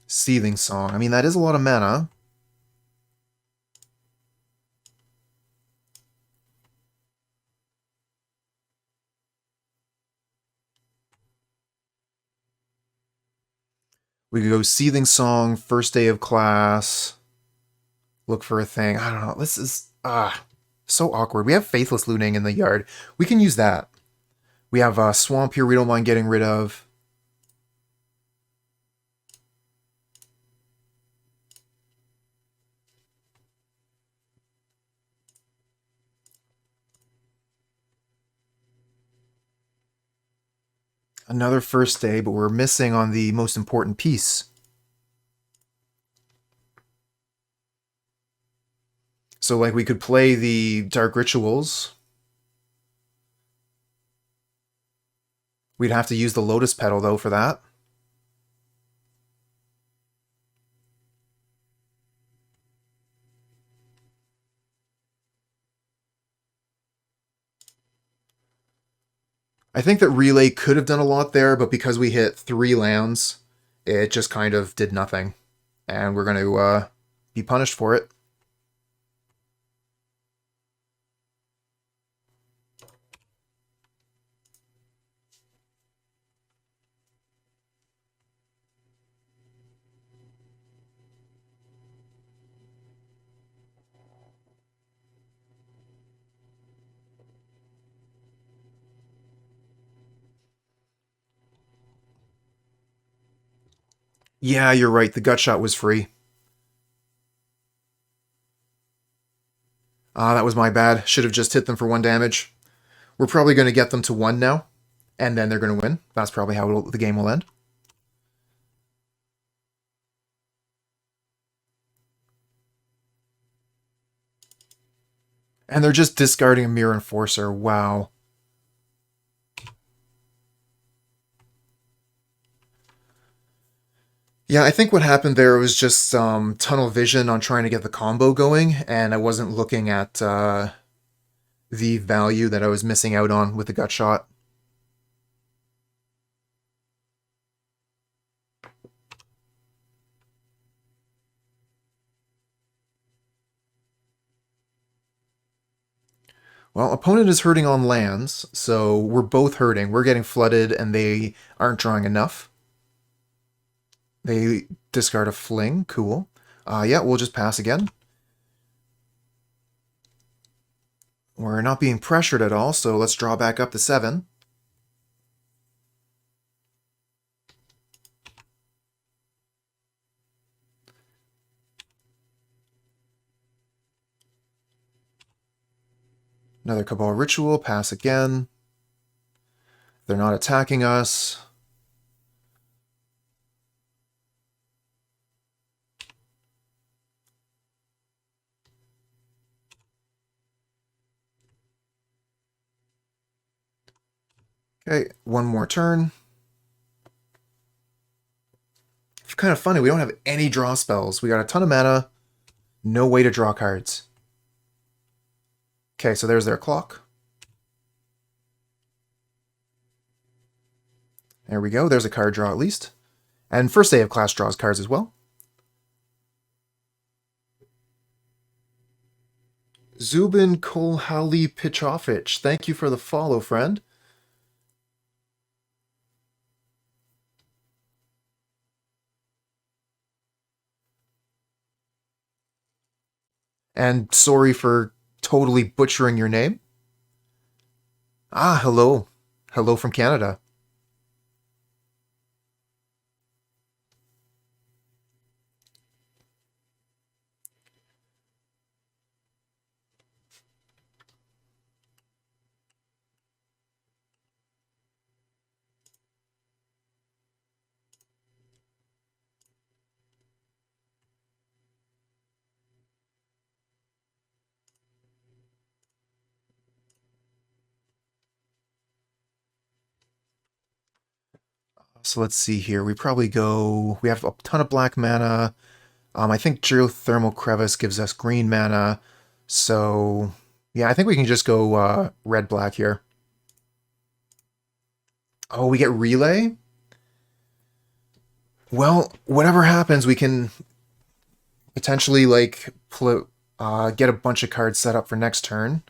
Seething Song. I mean, that is a lot of mana. We could go Seething Song, first day of class. Look for a thing. I don't know. This is so awkward. We have Faithless Looting in the yard. We can use that. We have Swamp here we don't mind getting rid of. Another first day, but we're missing on the most important piece. So, like, we could play the Dark Rituals. We'd have to use the Lotus Petal, though, for that. I think that Relay could have done a lot there, but because we hit 3 lands, it just kind of did nothing. And we're going to be punished for it. Yeah, you're right. The Gut Shot was free. That was my bad. Should have just hit them for 1 damage. We're probably going to get them to 1 now, and then they're going to win. That's probably how the game will end. And they're just discarding a Mirror Enforcer. Wow. Yeah, I think what happened there was just tunnel vision on trying to get the combo going, and I wasn't looking at the value that I was missing out on with the Gut Shot. Well, opponent is hurting on lands, so we're both hurting. We're getting flooded, and they aren't drawing enough. They discard a Fling. Cool. Yeah, we'll just pass again. We're not being pressured at all, so let's draw back up to 7. Another Cabal Ritual, pass again. They're not attacking us. Okay, one more turn. It's kind of funny, we don't have any draw spells. We got a ton of mana, no way to draw cards. Okay, so there's their clock. There we go, there's a card draw at least. And first day of class draws cards as well. Zubin Kolhali Pichofich, thank you for the follow, friend. And sorry for totally butchering your name. Ah, hello. Hello from Canada. So let's see here. We probably go... We have a ton of black mana. I think Geothermal Crevice gives us green mana. So, yeah, I think we can just go red-black here. Oh, we get Relay? Well, whatever happens, we can potentially, like, get a bunch of cards set up for next turn.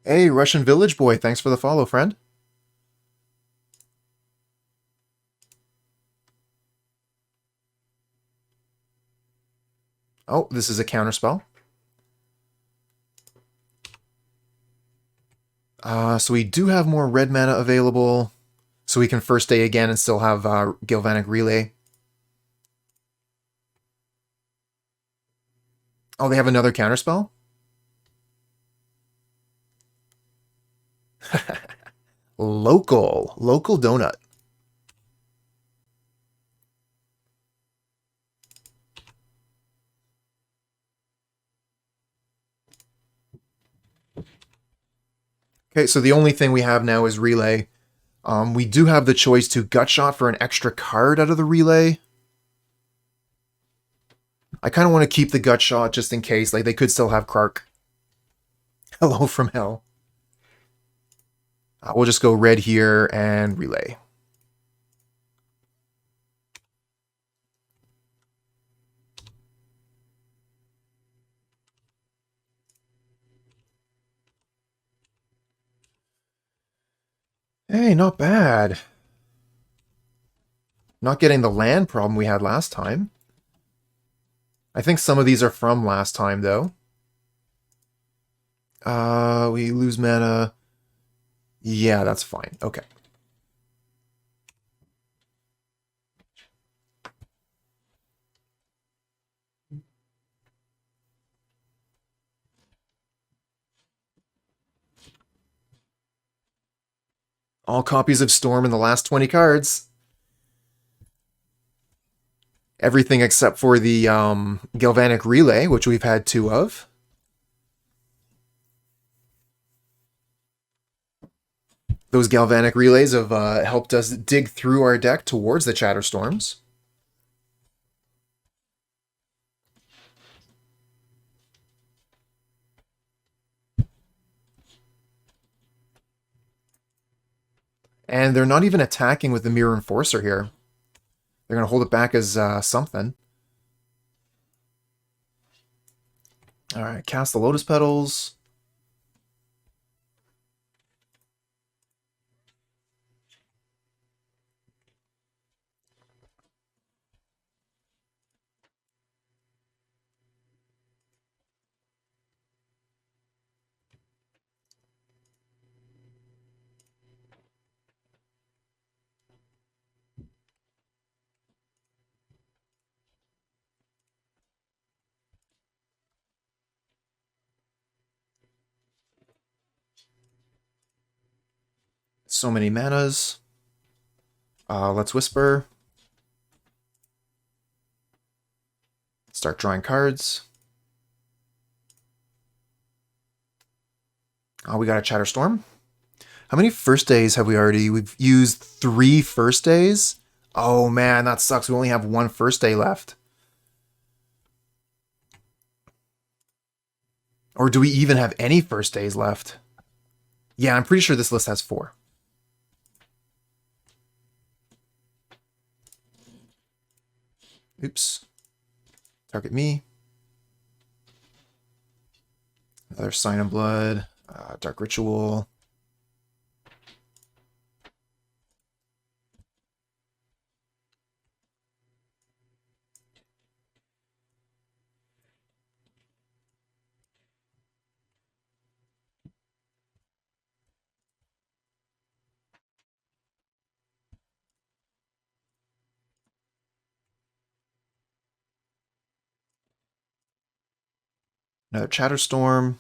Hey, Russian Village Boy, thanks for the follow, friend. Oh, this is a counterspell. So we do have more red mana available, so we can first day again and still have Galvanic Relay. Oh, they have another counterspell? Local donut. Okay, so the only thing we have now is Relay. We do have the choice to Gutshot for an extra card out of the Relay. I kind of want to keep the Gutshot just in case. Like, they could still have Krark. Hello from hell. We'll just go red here and Relay. Hey, not bad. Not getting the land problem we had last time. I think some of these are from last time, though. We lose mana. Yeah, that's fine. Okay. All copies of Storm in the last 20 cards. Everything except for the Galvanic Relay, which we've had 2 of. Those Galvanic Relays have helped us dig through our deck towards the Chatterstorms. And they're not even attacking with the Mirror Enforcer here. They're going to hold it back as something. Alright, cast the Lotus Petals. So many manas. Let's Whisper. Start drawing cards. We got a Chatterstorm. How many first days have we already? We've used 3 first days? Oh man, that sucks. We only have 1 first day left. Or do we even have any first days left? Yeah, I'm pretty sure this list has 4. Oops. Target me. Another Sign of Blood. Dark Ritual. Another Chatterstorm.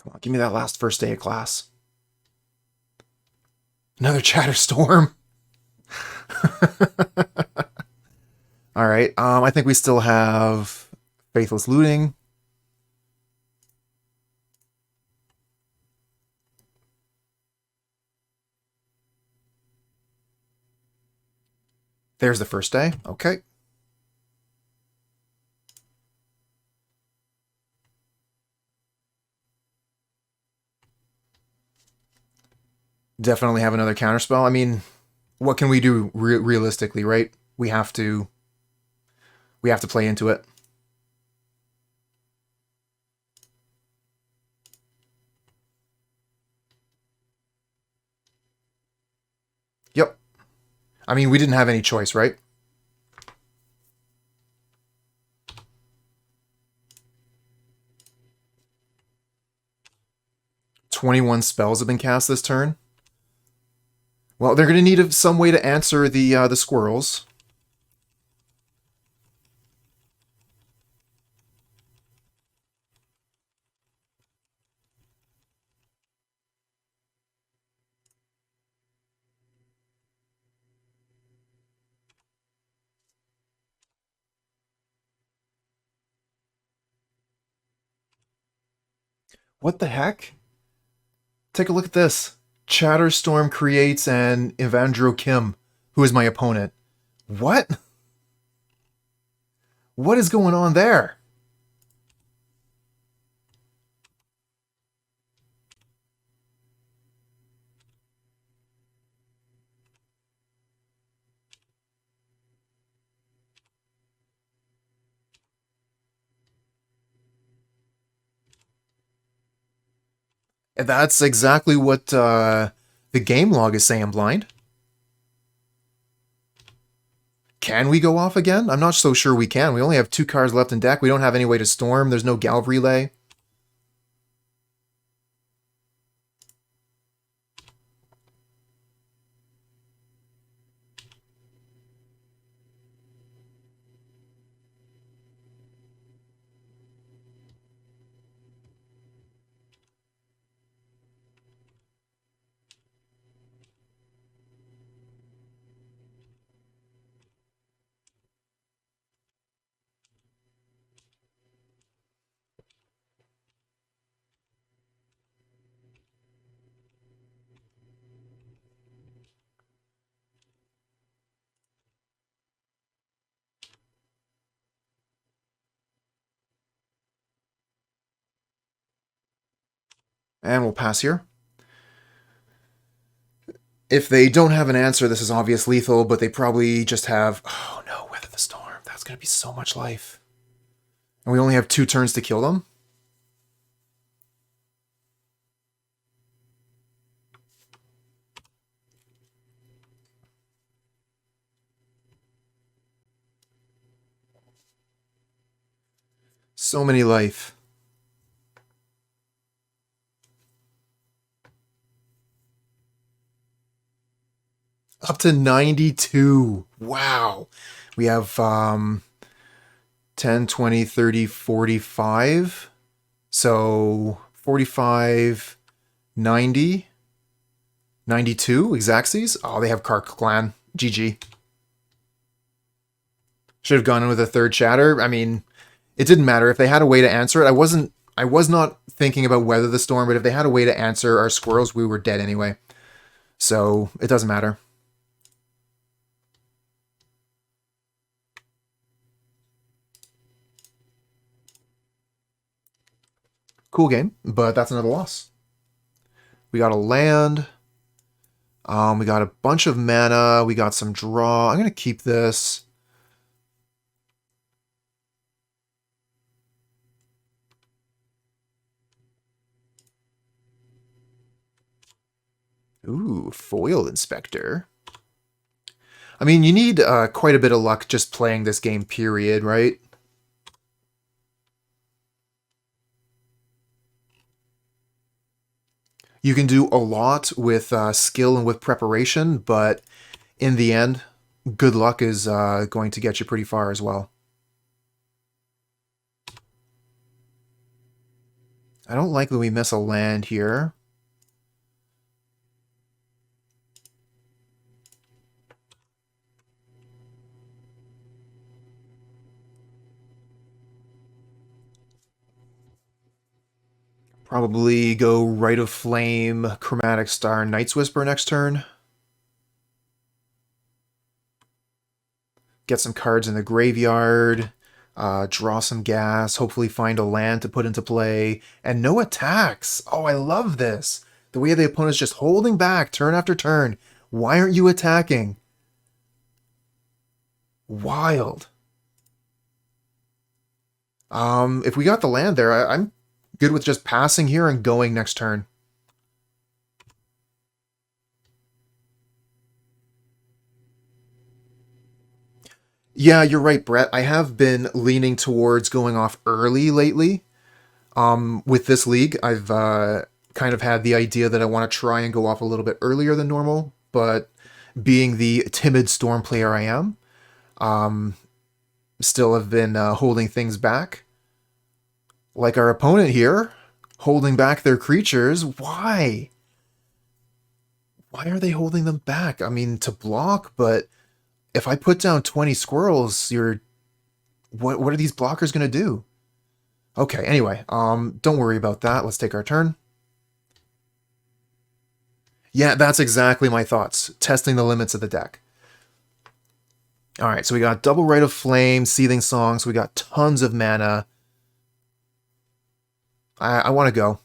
Come on, give me that last first day of class. Another Chatterstorm. Alright, I think we still have Faithless Looting. There's the first day. Okay. Definitely have another counterspell. I mean, what can we do realistically, right? We have to play into it. Yep. I mean, we didn't have any choice, right? "21 spells have been cast this turn." Well, they're going to need some way to answer the Squirrels. What the heck? Take a look at this. Chatterstorm creates an Evandro Kim, who is my opponent. What? What is going on there? That's exactly what the game log is saying, Blind. Can we go off again? I'm not so sure we can. We only have 2 cards left in deck. We don't have any way to storm. There's no Galv Relay. And we'll pass here. If they don't have an answer, this is obvious lethal, but they probably just have... Oh no, Weather the Storm. That's going to be so much life. And we only have 2 turns to kill them? So many life. Up to 92. Wow. We have 10, 20, 30, 45. So 45, 90, 92 Exactsies. Oh, they have Kark Clan. GG. Should have gone in with a third Shatter. I mean, it didn't matter. If they had a way to answer it, I was not thinking about Weather the Storm, but if they had a way to answer our Squirrels, we were dead anyway. So it doesn't matter. Cool game, but that's another loss. We got a land. We got a bunch of mana. We got some draw. I'm going to keep this. Ooh, Foil Inspector. I mean, you need quite a bit of luck just playing this game, period, right? You can do a lot with skill and with preparation, but in the end, good luck is going to get you pretty far as well. I don't like that we miss a land here. Probably go Rite of Flame, Chromatic Star, Night's Whisper next turn. Get some cards in the graveyard, draw some gas, hopefully find a land to put into play, and no attacks. Oh, I love this. The way the opponent's just holding back turn after turn. Why aren't you attacking? Wild. If we got the land there, I'm good with just passing here and going next turn. Yeah, you're right, Brett. I have been leaning towards going off early lately. With this league, I've kind of had the idea that I want to try and go off a little bit earlier than normal, but being the timid Storm player I am, still have been holding things back. Like our opponent here, holding back their creatures. Why? Why are they holding them back? I mean, to block, but if I put down 20 Squirrels, what are these blockers going to do? Okay, anyway, don't worry about that. Let's take our turn. Yeah, that's exactly my thoughts. Testing the limits of the deck. Alright, so we got double Rite of Flame, Seething Song, so we got tons of mana. I want to go.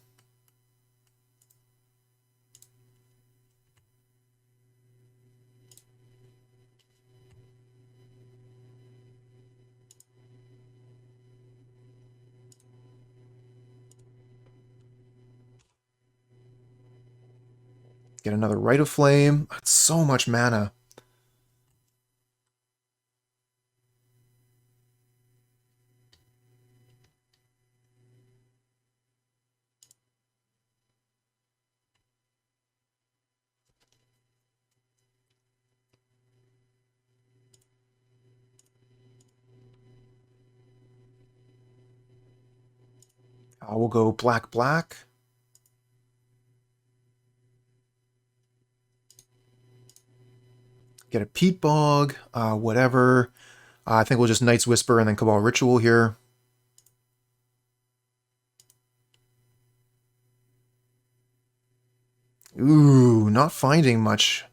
Get another Rite of Flame. That's so much mana. We'll go black, black. Get a Peat Bog, whatever. I think we'll just Night's Whisper and then Cabal Ritual here. Ooh, not finding much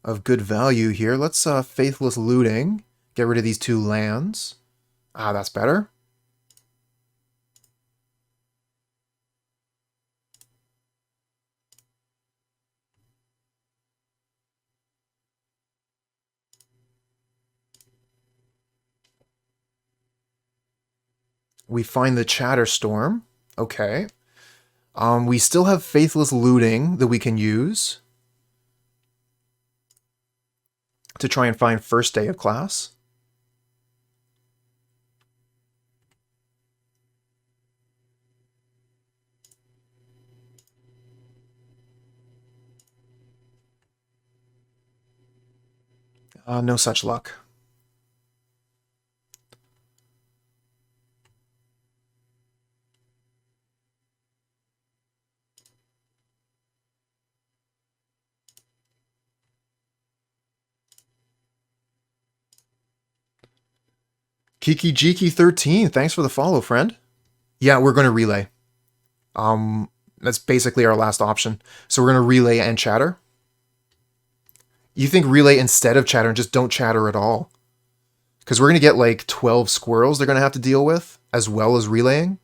of good value here. Let's Faithless Looting. Get rid of these 2 lands. That's better. We find the Chatterstorm. Okay. We still have Faithless Looting that we can use to try and find first day of class. No such luck. Kiki Jiki 13, thanks for the follow, friend. Yeah, we're going to relay. That's basically our last option. So we're going to relay and chatter. You think relay instead of chatter and just don't chatter at all? Because we're going to get like 12 squirrels they're going to have to deal with, as well as relaying.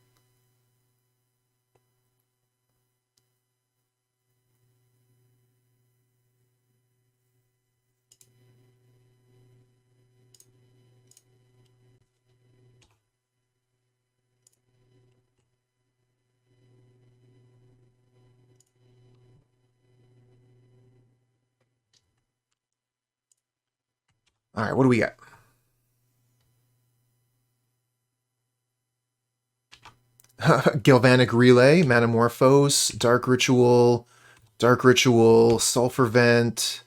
All right, what do we get? Galvanic Relay, Manamorphose, Dark Ritual, Sulfur Vent,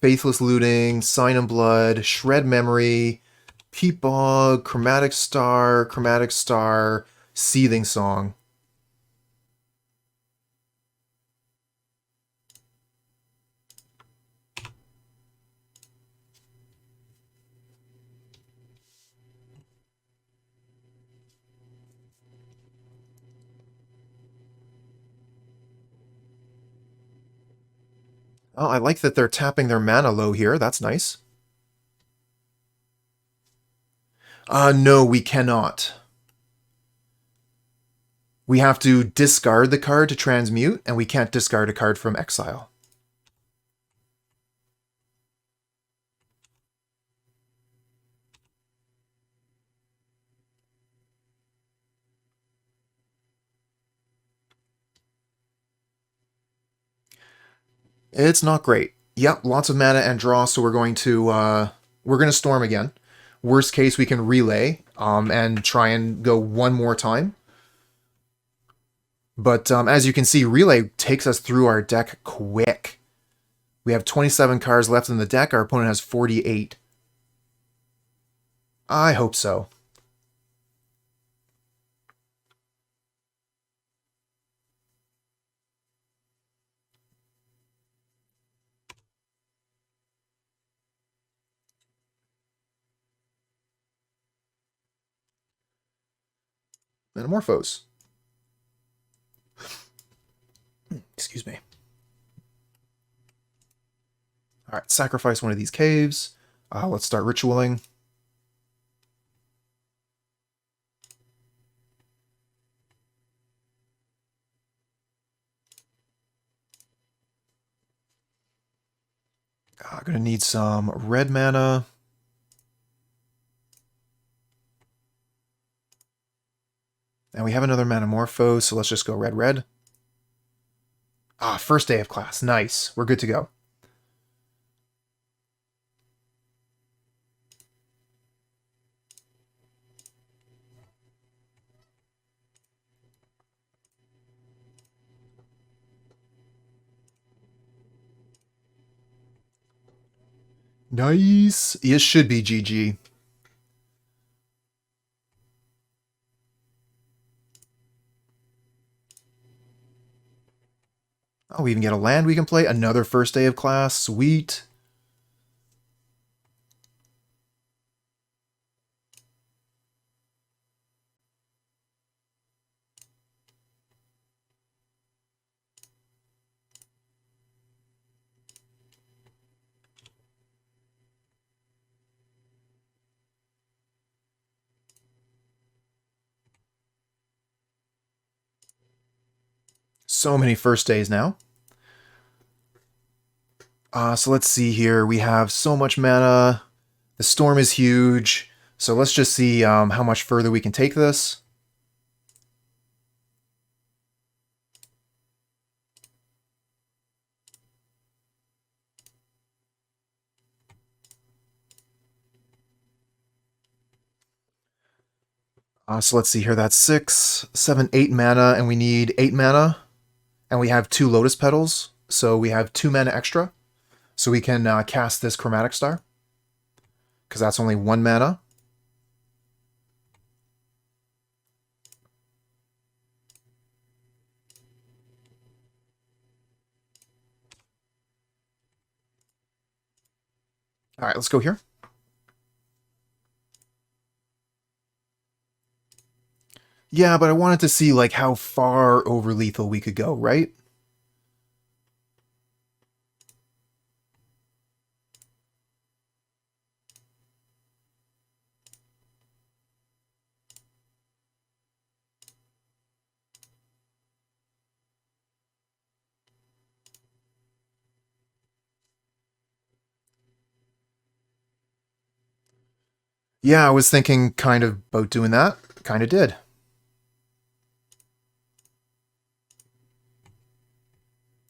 Faithless Looting, Sign and Blood, Shred Memory, Peat Bog, Chromatic Star, Seething Song. Oh, I like that they're tapping their mana low here. That's nice. No, we cannot. We have to discard the card to transmute, and we can't discard a card from exile. It's not great. Yep, lots of mana and draw, so we're going to storm again. Worst case, we can relay and try and go one more time. But as you can see, relay takes us through our deck quick. We have 27 cards left in the deck. Our opponent has 48. I hope so. Manamorphose. Excuse me. All right, sacrifice one of these caves. Let's start ritualing. Gonna need some red mana. And we have another Manamorphose, so let's just go red. First day of class. Nice. We're good to go. Nice. It should be GG. Oh, we even get a land we can play. Another first day of class. Sweet. So many first days now. So let's see here. We have so much mana. The storm is huge. So let's just see how much further we can take this. So let's see here. That's 6, 7, 8 mana, and we need 8 mana. And we have 2 Lotus Petals, so we have 2 mana extra. So we can cast this Chromatic Star, because that's only 1 mana. All right, let's go here. Yeah, but I wanted to see like how far over lethal we could go, right? Yeah, I was thinking kind of about doing that. Kind of did.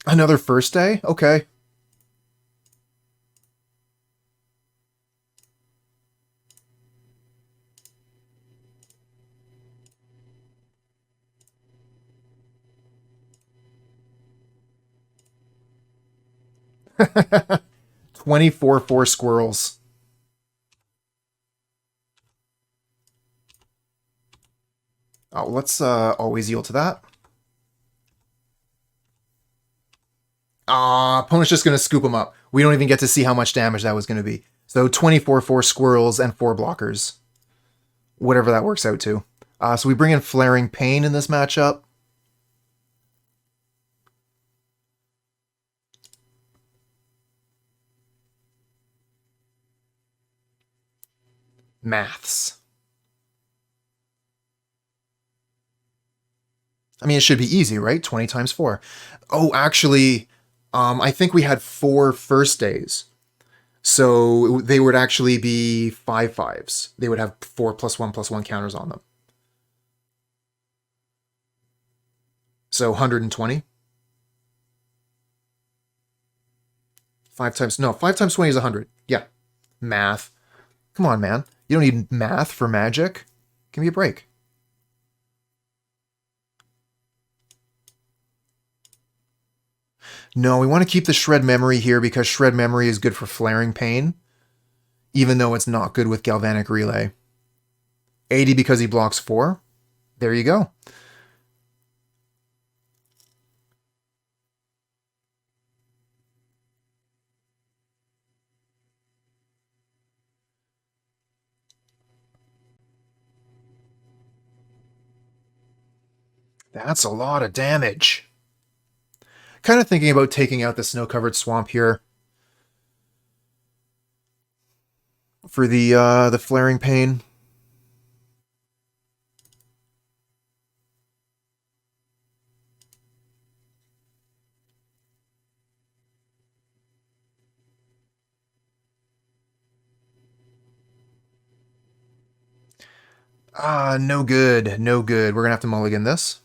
Another first day? Okay. Four squirrels. Oh, let's always yield to that. Opponent's just going to scoop them up. We don't even get to see how much damage that was going to be. So 4 squirrels and 4 blockers. Whatever that works out to. So we bring in Flaring Pain in this matchup. Maths. I mean, it should be easy, right? 20 times 4. Oh, actually, I think we had 4 first days. So they would actually be 5 5s. They would have 4+1/+1 counters on them. So 120. 5 times, no, 5 times 20 is 100. Yeah. Math. Come on, man. You don't need math for Magic. Give me a break. No, we want to keep the Shred Memory here because Shred Memory is good for Flaring Pain, even though it's not good with Galvanic Relay. 80 because he blocks 4. There you go. That's a lot of damage. Kind of thinking about taking out the Snow-Covered Swamp here for the Flaring Pain. No good. No good. We're going to have to mulligan this.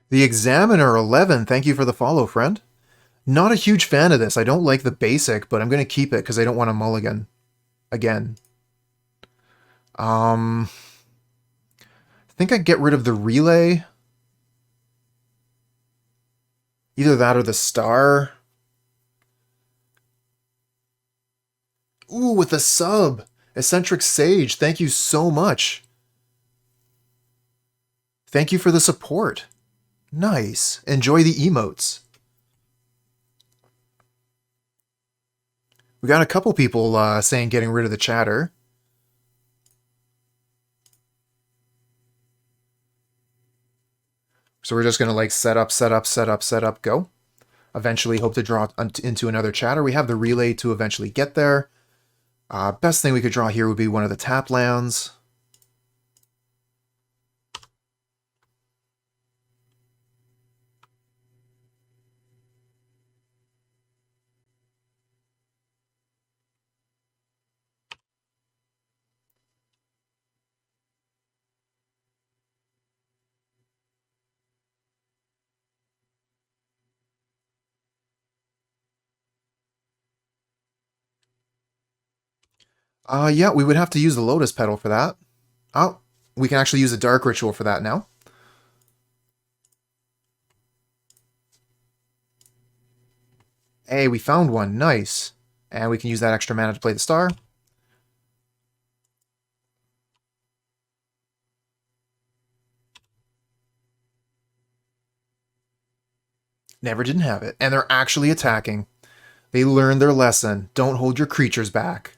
The Examiner 11, thank you for the follow, friend. Not a huge fan of this. I don't like the basic, but I'm going to keep it because I don't want to mulligan again. I think I'd get rid of the relay. Either that or the star. Ooh, with the sub. Eccentric Sage, thank you so much. Thank you for the support. Nice. Enjoy the emotes. We got a couple people saying getting rid of the chatter. So we're just going to like set up, go. Eventually hope to draw into another chatter. We have the relay to eventually get there. Best thing we could draw here would be one of the tap lands. Yeah, we would have to use the Lotus Petal for that. Oh, we can actually use a Dark Ritual for that now. Hey, we found one. Nice. And we can use that extra mana to play the star. Never didn't have it. And they're actually attacking. They learned their lesson. Don't hold your creatures back.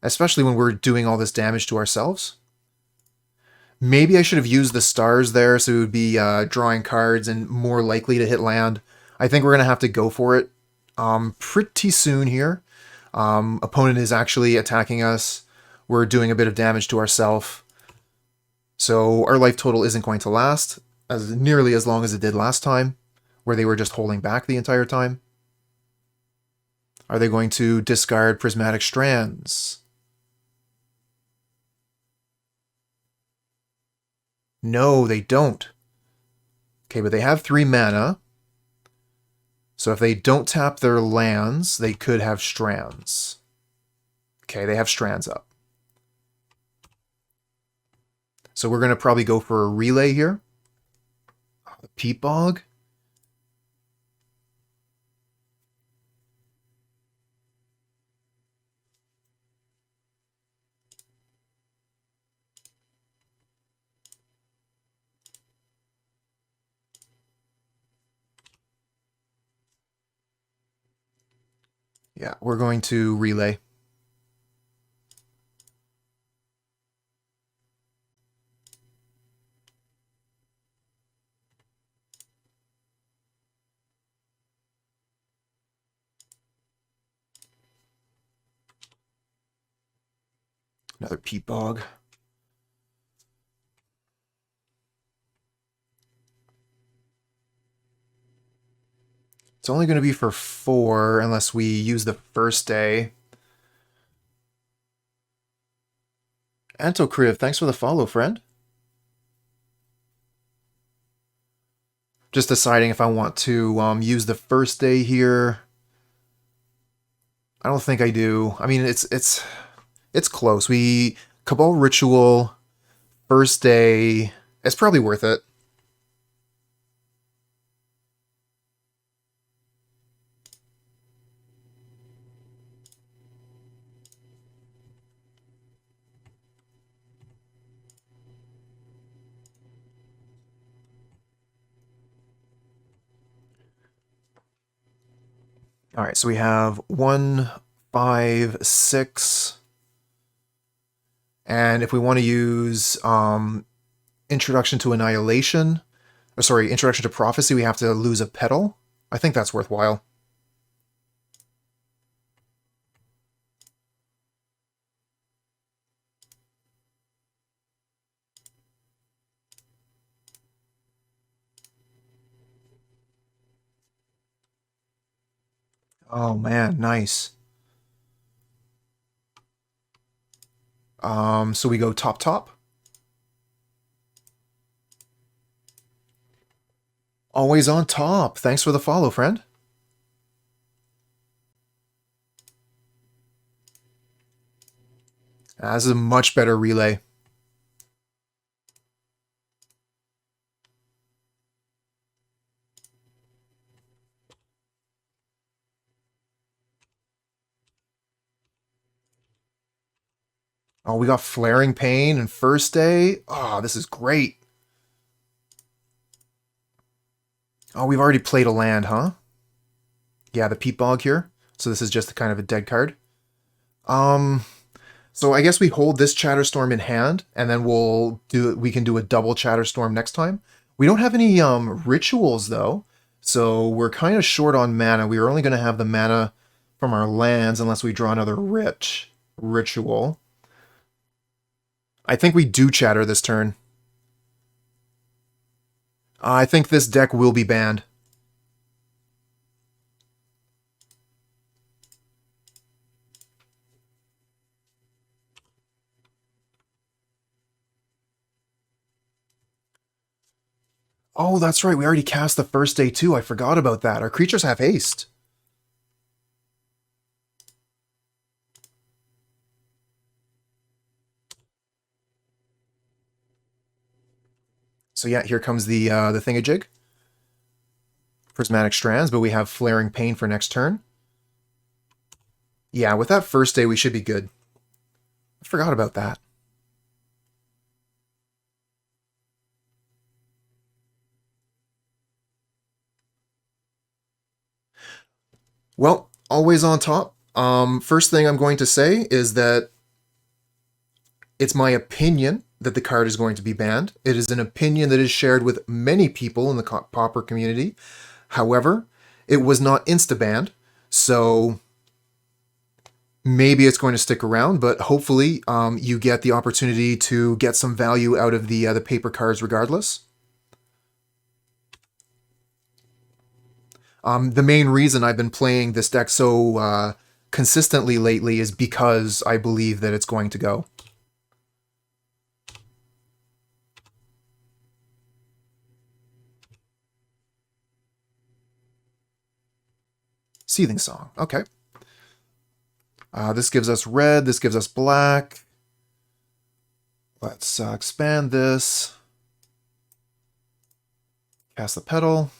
Especially when we're doing all this damage to ourselves. Maybe I should have used the stars there so it would be drawing cards and more likely to hit land. I think we're going to have to go for it pretty soon here. Opponent is actually attacking us. We're doing a bit of damage to ourselves. So our life total isn't going to last as nearly as long as it did last time, where they were just holding back the entire time. Are they going to discard Prismatic Strands? No, they don't. Okay, but they have 3 mana. So if they don't tap their lands, they could have Strands. Okay, they have Strands up. So we're going to probably go for a Relay here. Peat Bog. Yeah, we're going to Relay. Another Peat Bog. It's only going to be for 4 unless we use the first day. Antokriv, thanks for the follow, friend. Just deciding if I want to use the first day here. I don't think I do. I mean, it's close. Cabal Ritual, first day. It's probably worth it. All right, so we have 1, 5, 6. And if we want to use Introduction to Annihilation, or sorry, Introduction to Prophecy, we have to lose a petal. I think that's worthwhile. Oh man, nice. So we go top top. Always on top. Thanks for the follow, friend. That's a much better relay. Oh, we got Flaring Pain and first day. Oh, this is great. Oh, we've already played a land, huh? Yeah, the Peat Bog here. So this is just kind of a dead card. So I guess we hold this Chatterstorm in hand, and then we can do a double Chatterstorm next time. We don't have any rituals though, so we're kind of short on mana. We are only going to have the mana from our lands unless we draw another rich ritual. I think we do chatter this turn. I think this deck will be banned. Oh, that's right. We already cast the first day too. I forgot about that. Our creatures have haste. So yeah, here comes the thingamajig. Prismatic Strands, but we have Flaring Pain for next turn. Yeah, with that first day, we should be good. I forgot about that. Well, always on top. First thing I'm going to say is that it's my opinion that the card is going to be banned. It is an opinion that is shared with many people in the Pauper community. However, it was not insta-banned, so maybe it's going to stick around, but hopefully you get the opportunity to get some value out of the paper cards regardless. The main reason I've been playing this deck so consistently lately is because I believe that it's going to go. Seething Song, okay. This gives us red, this gives us black. Let's expand this. Cast the Petal.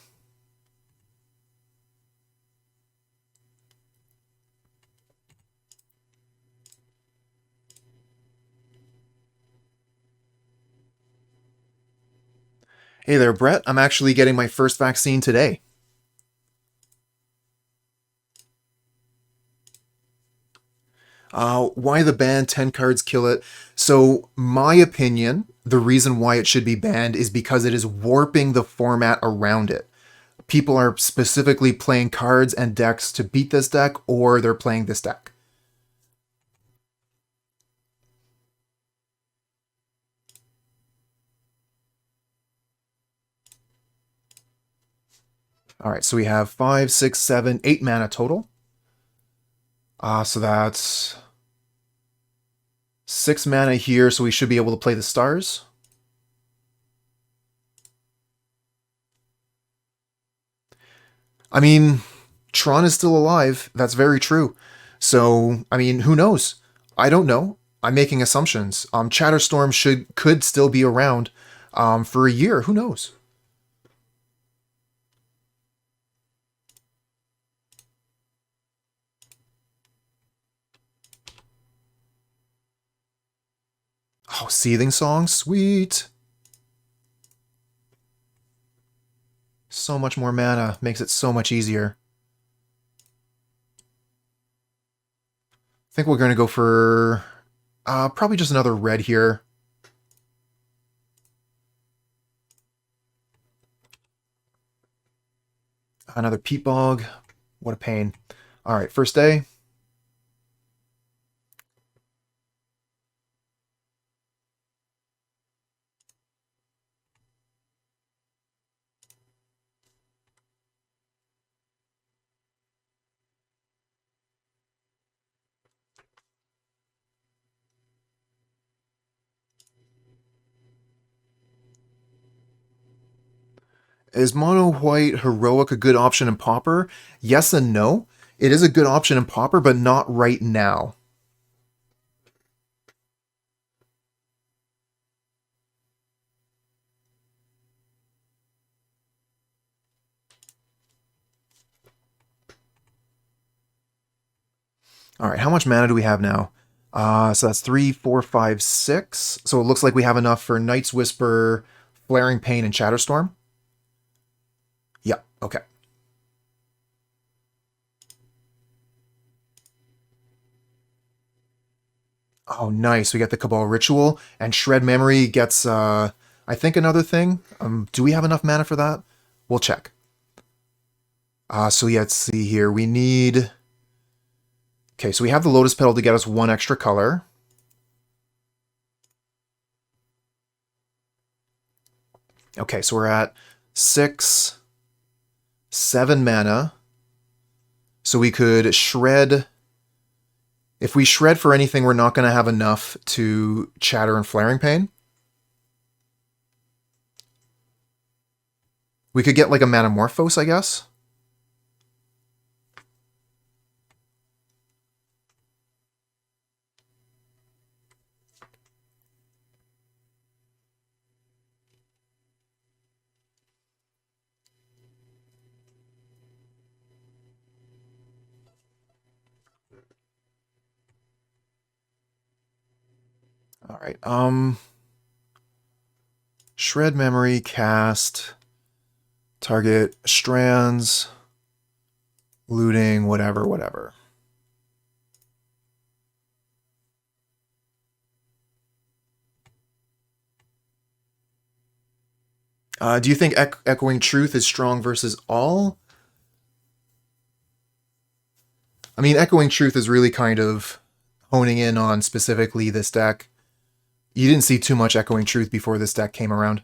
Hey there, Brett. I'm actually getting my first vaccine today. Why the ban? 10 cards kill it. So, my opinion, the reason why it should be banned is because it is warping the format around it. People are specifically playing cards and decks to beat this deck, or they're playing this deck. All right, so we have 5, 6, 7, 8 mana total. So that's 6 mana here, so we should be able to play the stars. I mean, Tron is still alive. That's very true. So, I mean, who knows? I don't know. I'm making assumptions. Chatterstorm could still be around for a year. Who knows? Oh, Seething Song, sweet. So much more mana, makes it so much easier. I think we're going to go for probably just another red here. Another Peat Bog. What a pain. All right, first day. Is mono white heroic a good option in Pauper? Yes and no. It is a good option in Pauper, but not right now. All right, how much mana do we have now? So that's 3, 4, 5, 6. So it looks like we have enough for Night's Whisper, Flaring Pain, and Chatterstorm. Yeah, okay. Oh, nice. We get the Cabal Ritual, and Shred Memory gets, I think, another thing. Do we have enough mana for that? We'll check. So yeah, let's see here. We need... Okay, so we have the Lotus Petal to get us 1 extra color. Okay, so we're at 6, 7 mana. So we could shred... If we shred for anything, we're not going to have enough to Chatter and Flaring Pain. We could get like a Manamorphose, I guess. All right. Shred memory, cast, target strands, looting, whatever. Do you think Echoing Truth is strong versus all? I mean, Echoing Truth is really kind of honing in on specifically this deck. You didn't see too much Echoing Truth before this deck came around.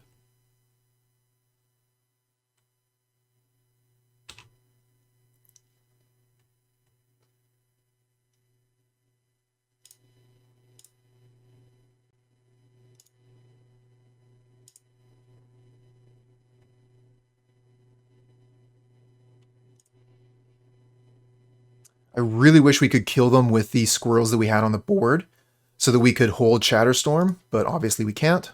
I really wish we could kill them with the squirrels that we had on the board so that we could hold Chatterstorm, but obviously we can't.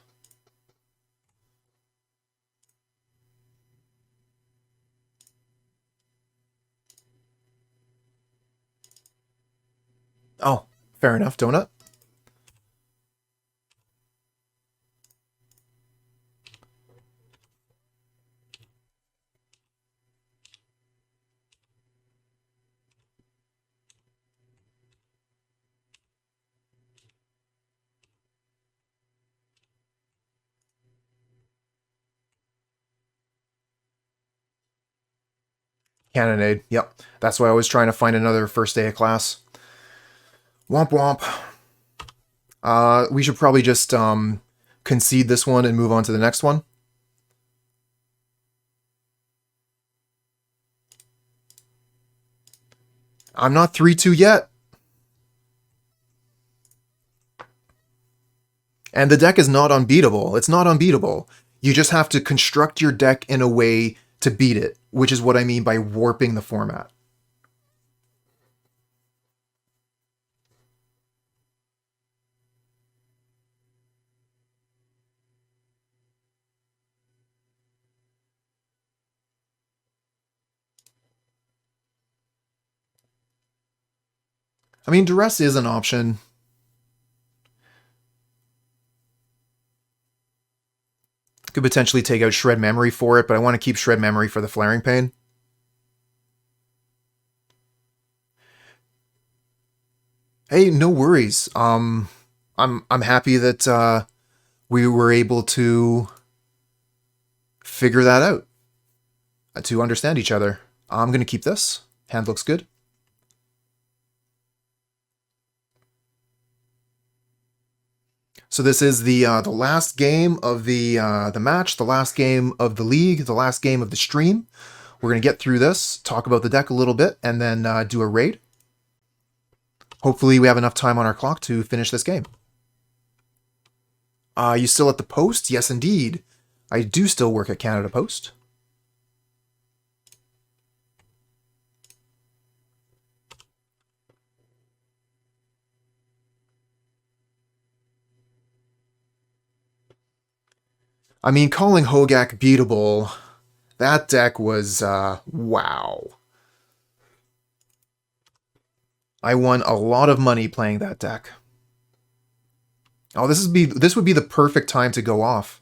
Oh, fair enough, Donut. Cannonade, yep. That's why I was trying to find another first day of class. Womp womp. We should probably just concede this one and move on to the next one. I'm not 3-2 yet. And the deck is not unbeatable. It's not unbeatable. You just have to construct your deck in a way to beat it, which is what I mean by warping the format. I mean, Duress is an option. Could potentially take out Shred Memory for it, but I want to keep Shred Memory for the Flaring Pain. Hey, no worries. I'm happy that we were able to figure that out, to understand each other. I'm gonna keep this. Hand looks good. So this is the last game of the match, the last game of the league, the last game of the stream. We're gonna get through this, talk about the deck a little bit, and then do a raid. Hopefully we have enough time on our clock to finish this game. You still at the Post? Yes, indeed. I do still work at Canada Post. I mean, calling Hogak beatable, that deck was, wow. I won a lot of money playing that deck. Oh, this would be the perfect time to go off.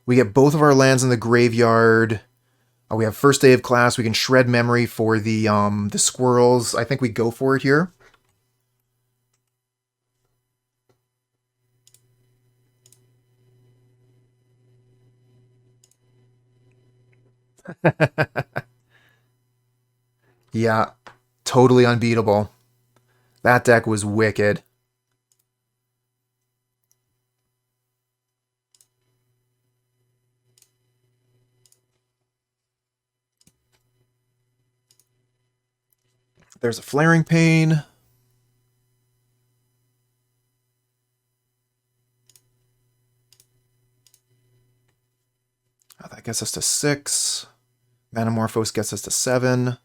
We get both of our lands in the graveyard. We have first day of class. We can shred memory for the squirrels. I think we go for it here. Yeah, totally unbeatable. That deck was wicked. There's a Flaring Pain. Oh, that gets us to 6. Manamorphose gets us to 7.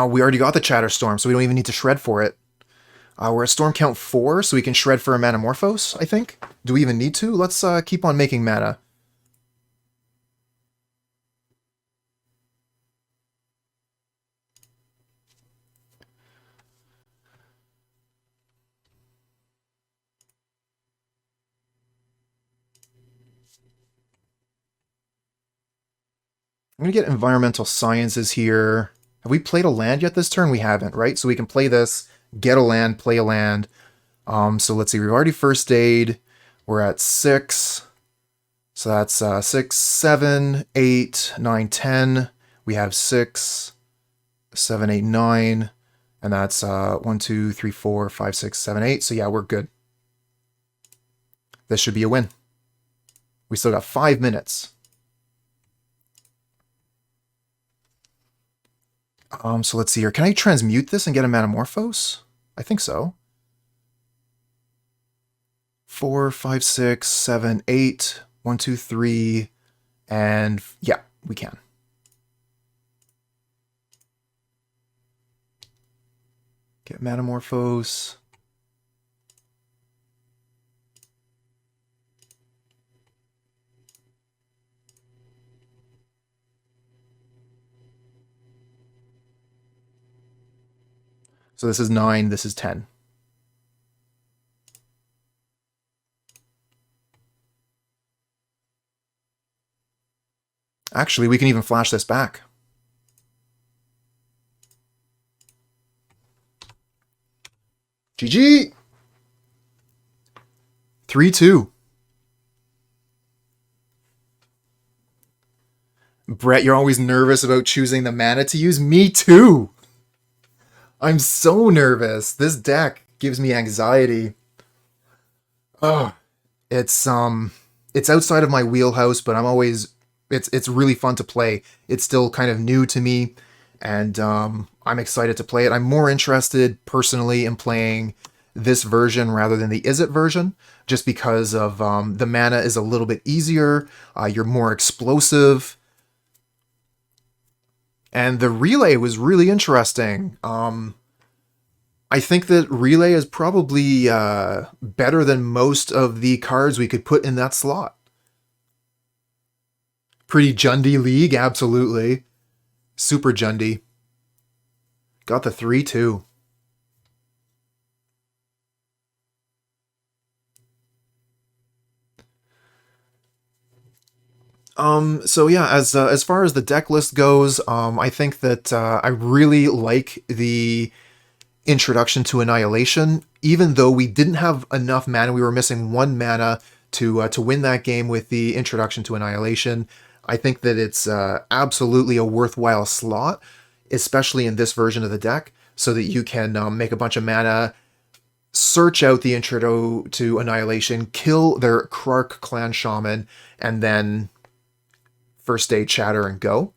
We already got the Chatterstorm, so we don't even need to shred for it. We're at Storm Count 4, so we can shred for a Manamorphose, I think. Do we even need to? Let's keep on making mana. I'm going to get Environmental Sciences here. Have we played a land yet this turn? We haven't, right? So we can play this, get a land, play a land. So let's see, we've already First Aid. We're at 6. So that's 6, 7, 8, 9, 10. We have 6, 7, 8, 9. And that's 1, 2, 3, 4, 5, 6, 7, 8. So yeah, we're good. This should be a win. We still got 5 minutes. So let's see here. Can I transmute this and get a Manamorphose? I think so. 4, 5, 6, 7, 8. 1, 2, 3. And yeah, we can. Get Manamorphose. So this is 9, this is 10. Actually, we can even flash this back. GG! 3-2. Brett, you're always nervous about choosing the mana to use? Me too! I'm so nervous. This deck gives me anxiety. Oh, it's outside of my wheelhouse, but I'm always it's really fun to play. It's still kind of new to me, and I'm excited to play it. I'm more interested personally in playing this version rather than the Izzet version, just because of the mana is a little bit easier. You're more explosive. And the relay was really interesting. I think that relay is probably better than most of the cards we could put in that slot. Pretty Jundy league, absolutely. Super Jundy. Got the 3-2. So yeah, as far as the deck list goes, I think that I really like the introduction to Annihilation. Even though we didn't have enough mana, we were missing 1 mana to win that game with the introduction to Annihilation. I think that it's absolutely a worthwhile slot, especially in this version of the deck, so that you can make a bunch of mana, search out the intro to Annihilation, kill their Krark clan shaman, and then First Aid, Chatter, and go.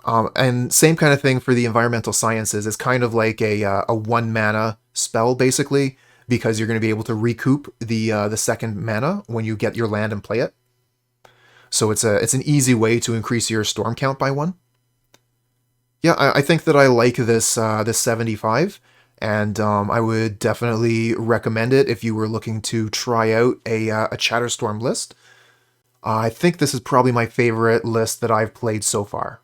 And same kind of thing for the Environmental Sciences. It's kind of like a 1 mana spell, basically, because you're going to be able to recoup the second mana when you get your land and play it. So it's an easy way to increase your storm count by 1. Yeah, I think that I like this 75, and I would definitely recommend it if you were looking to try out a Chatterstorm list. I think this is probably my favorite list that I've played so far.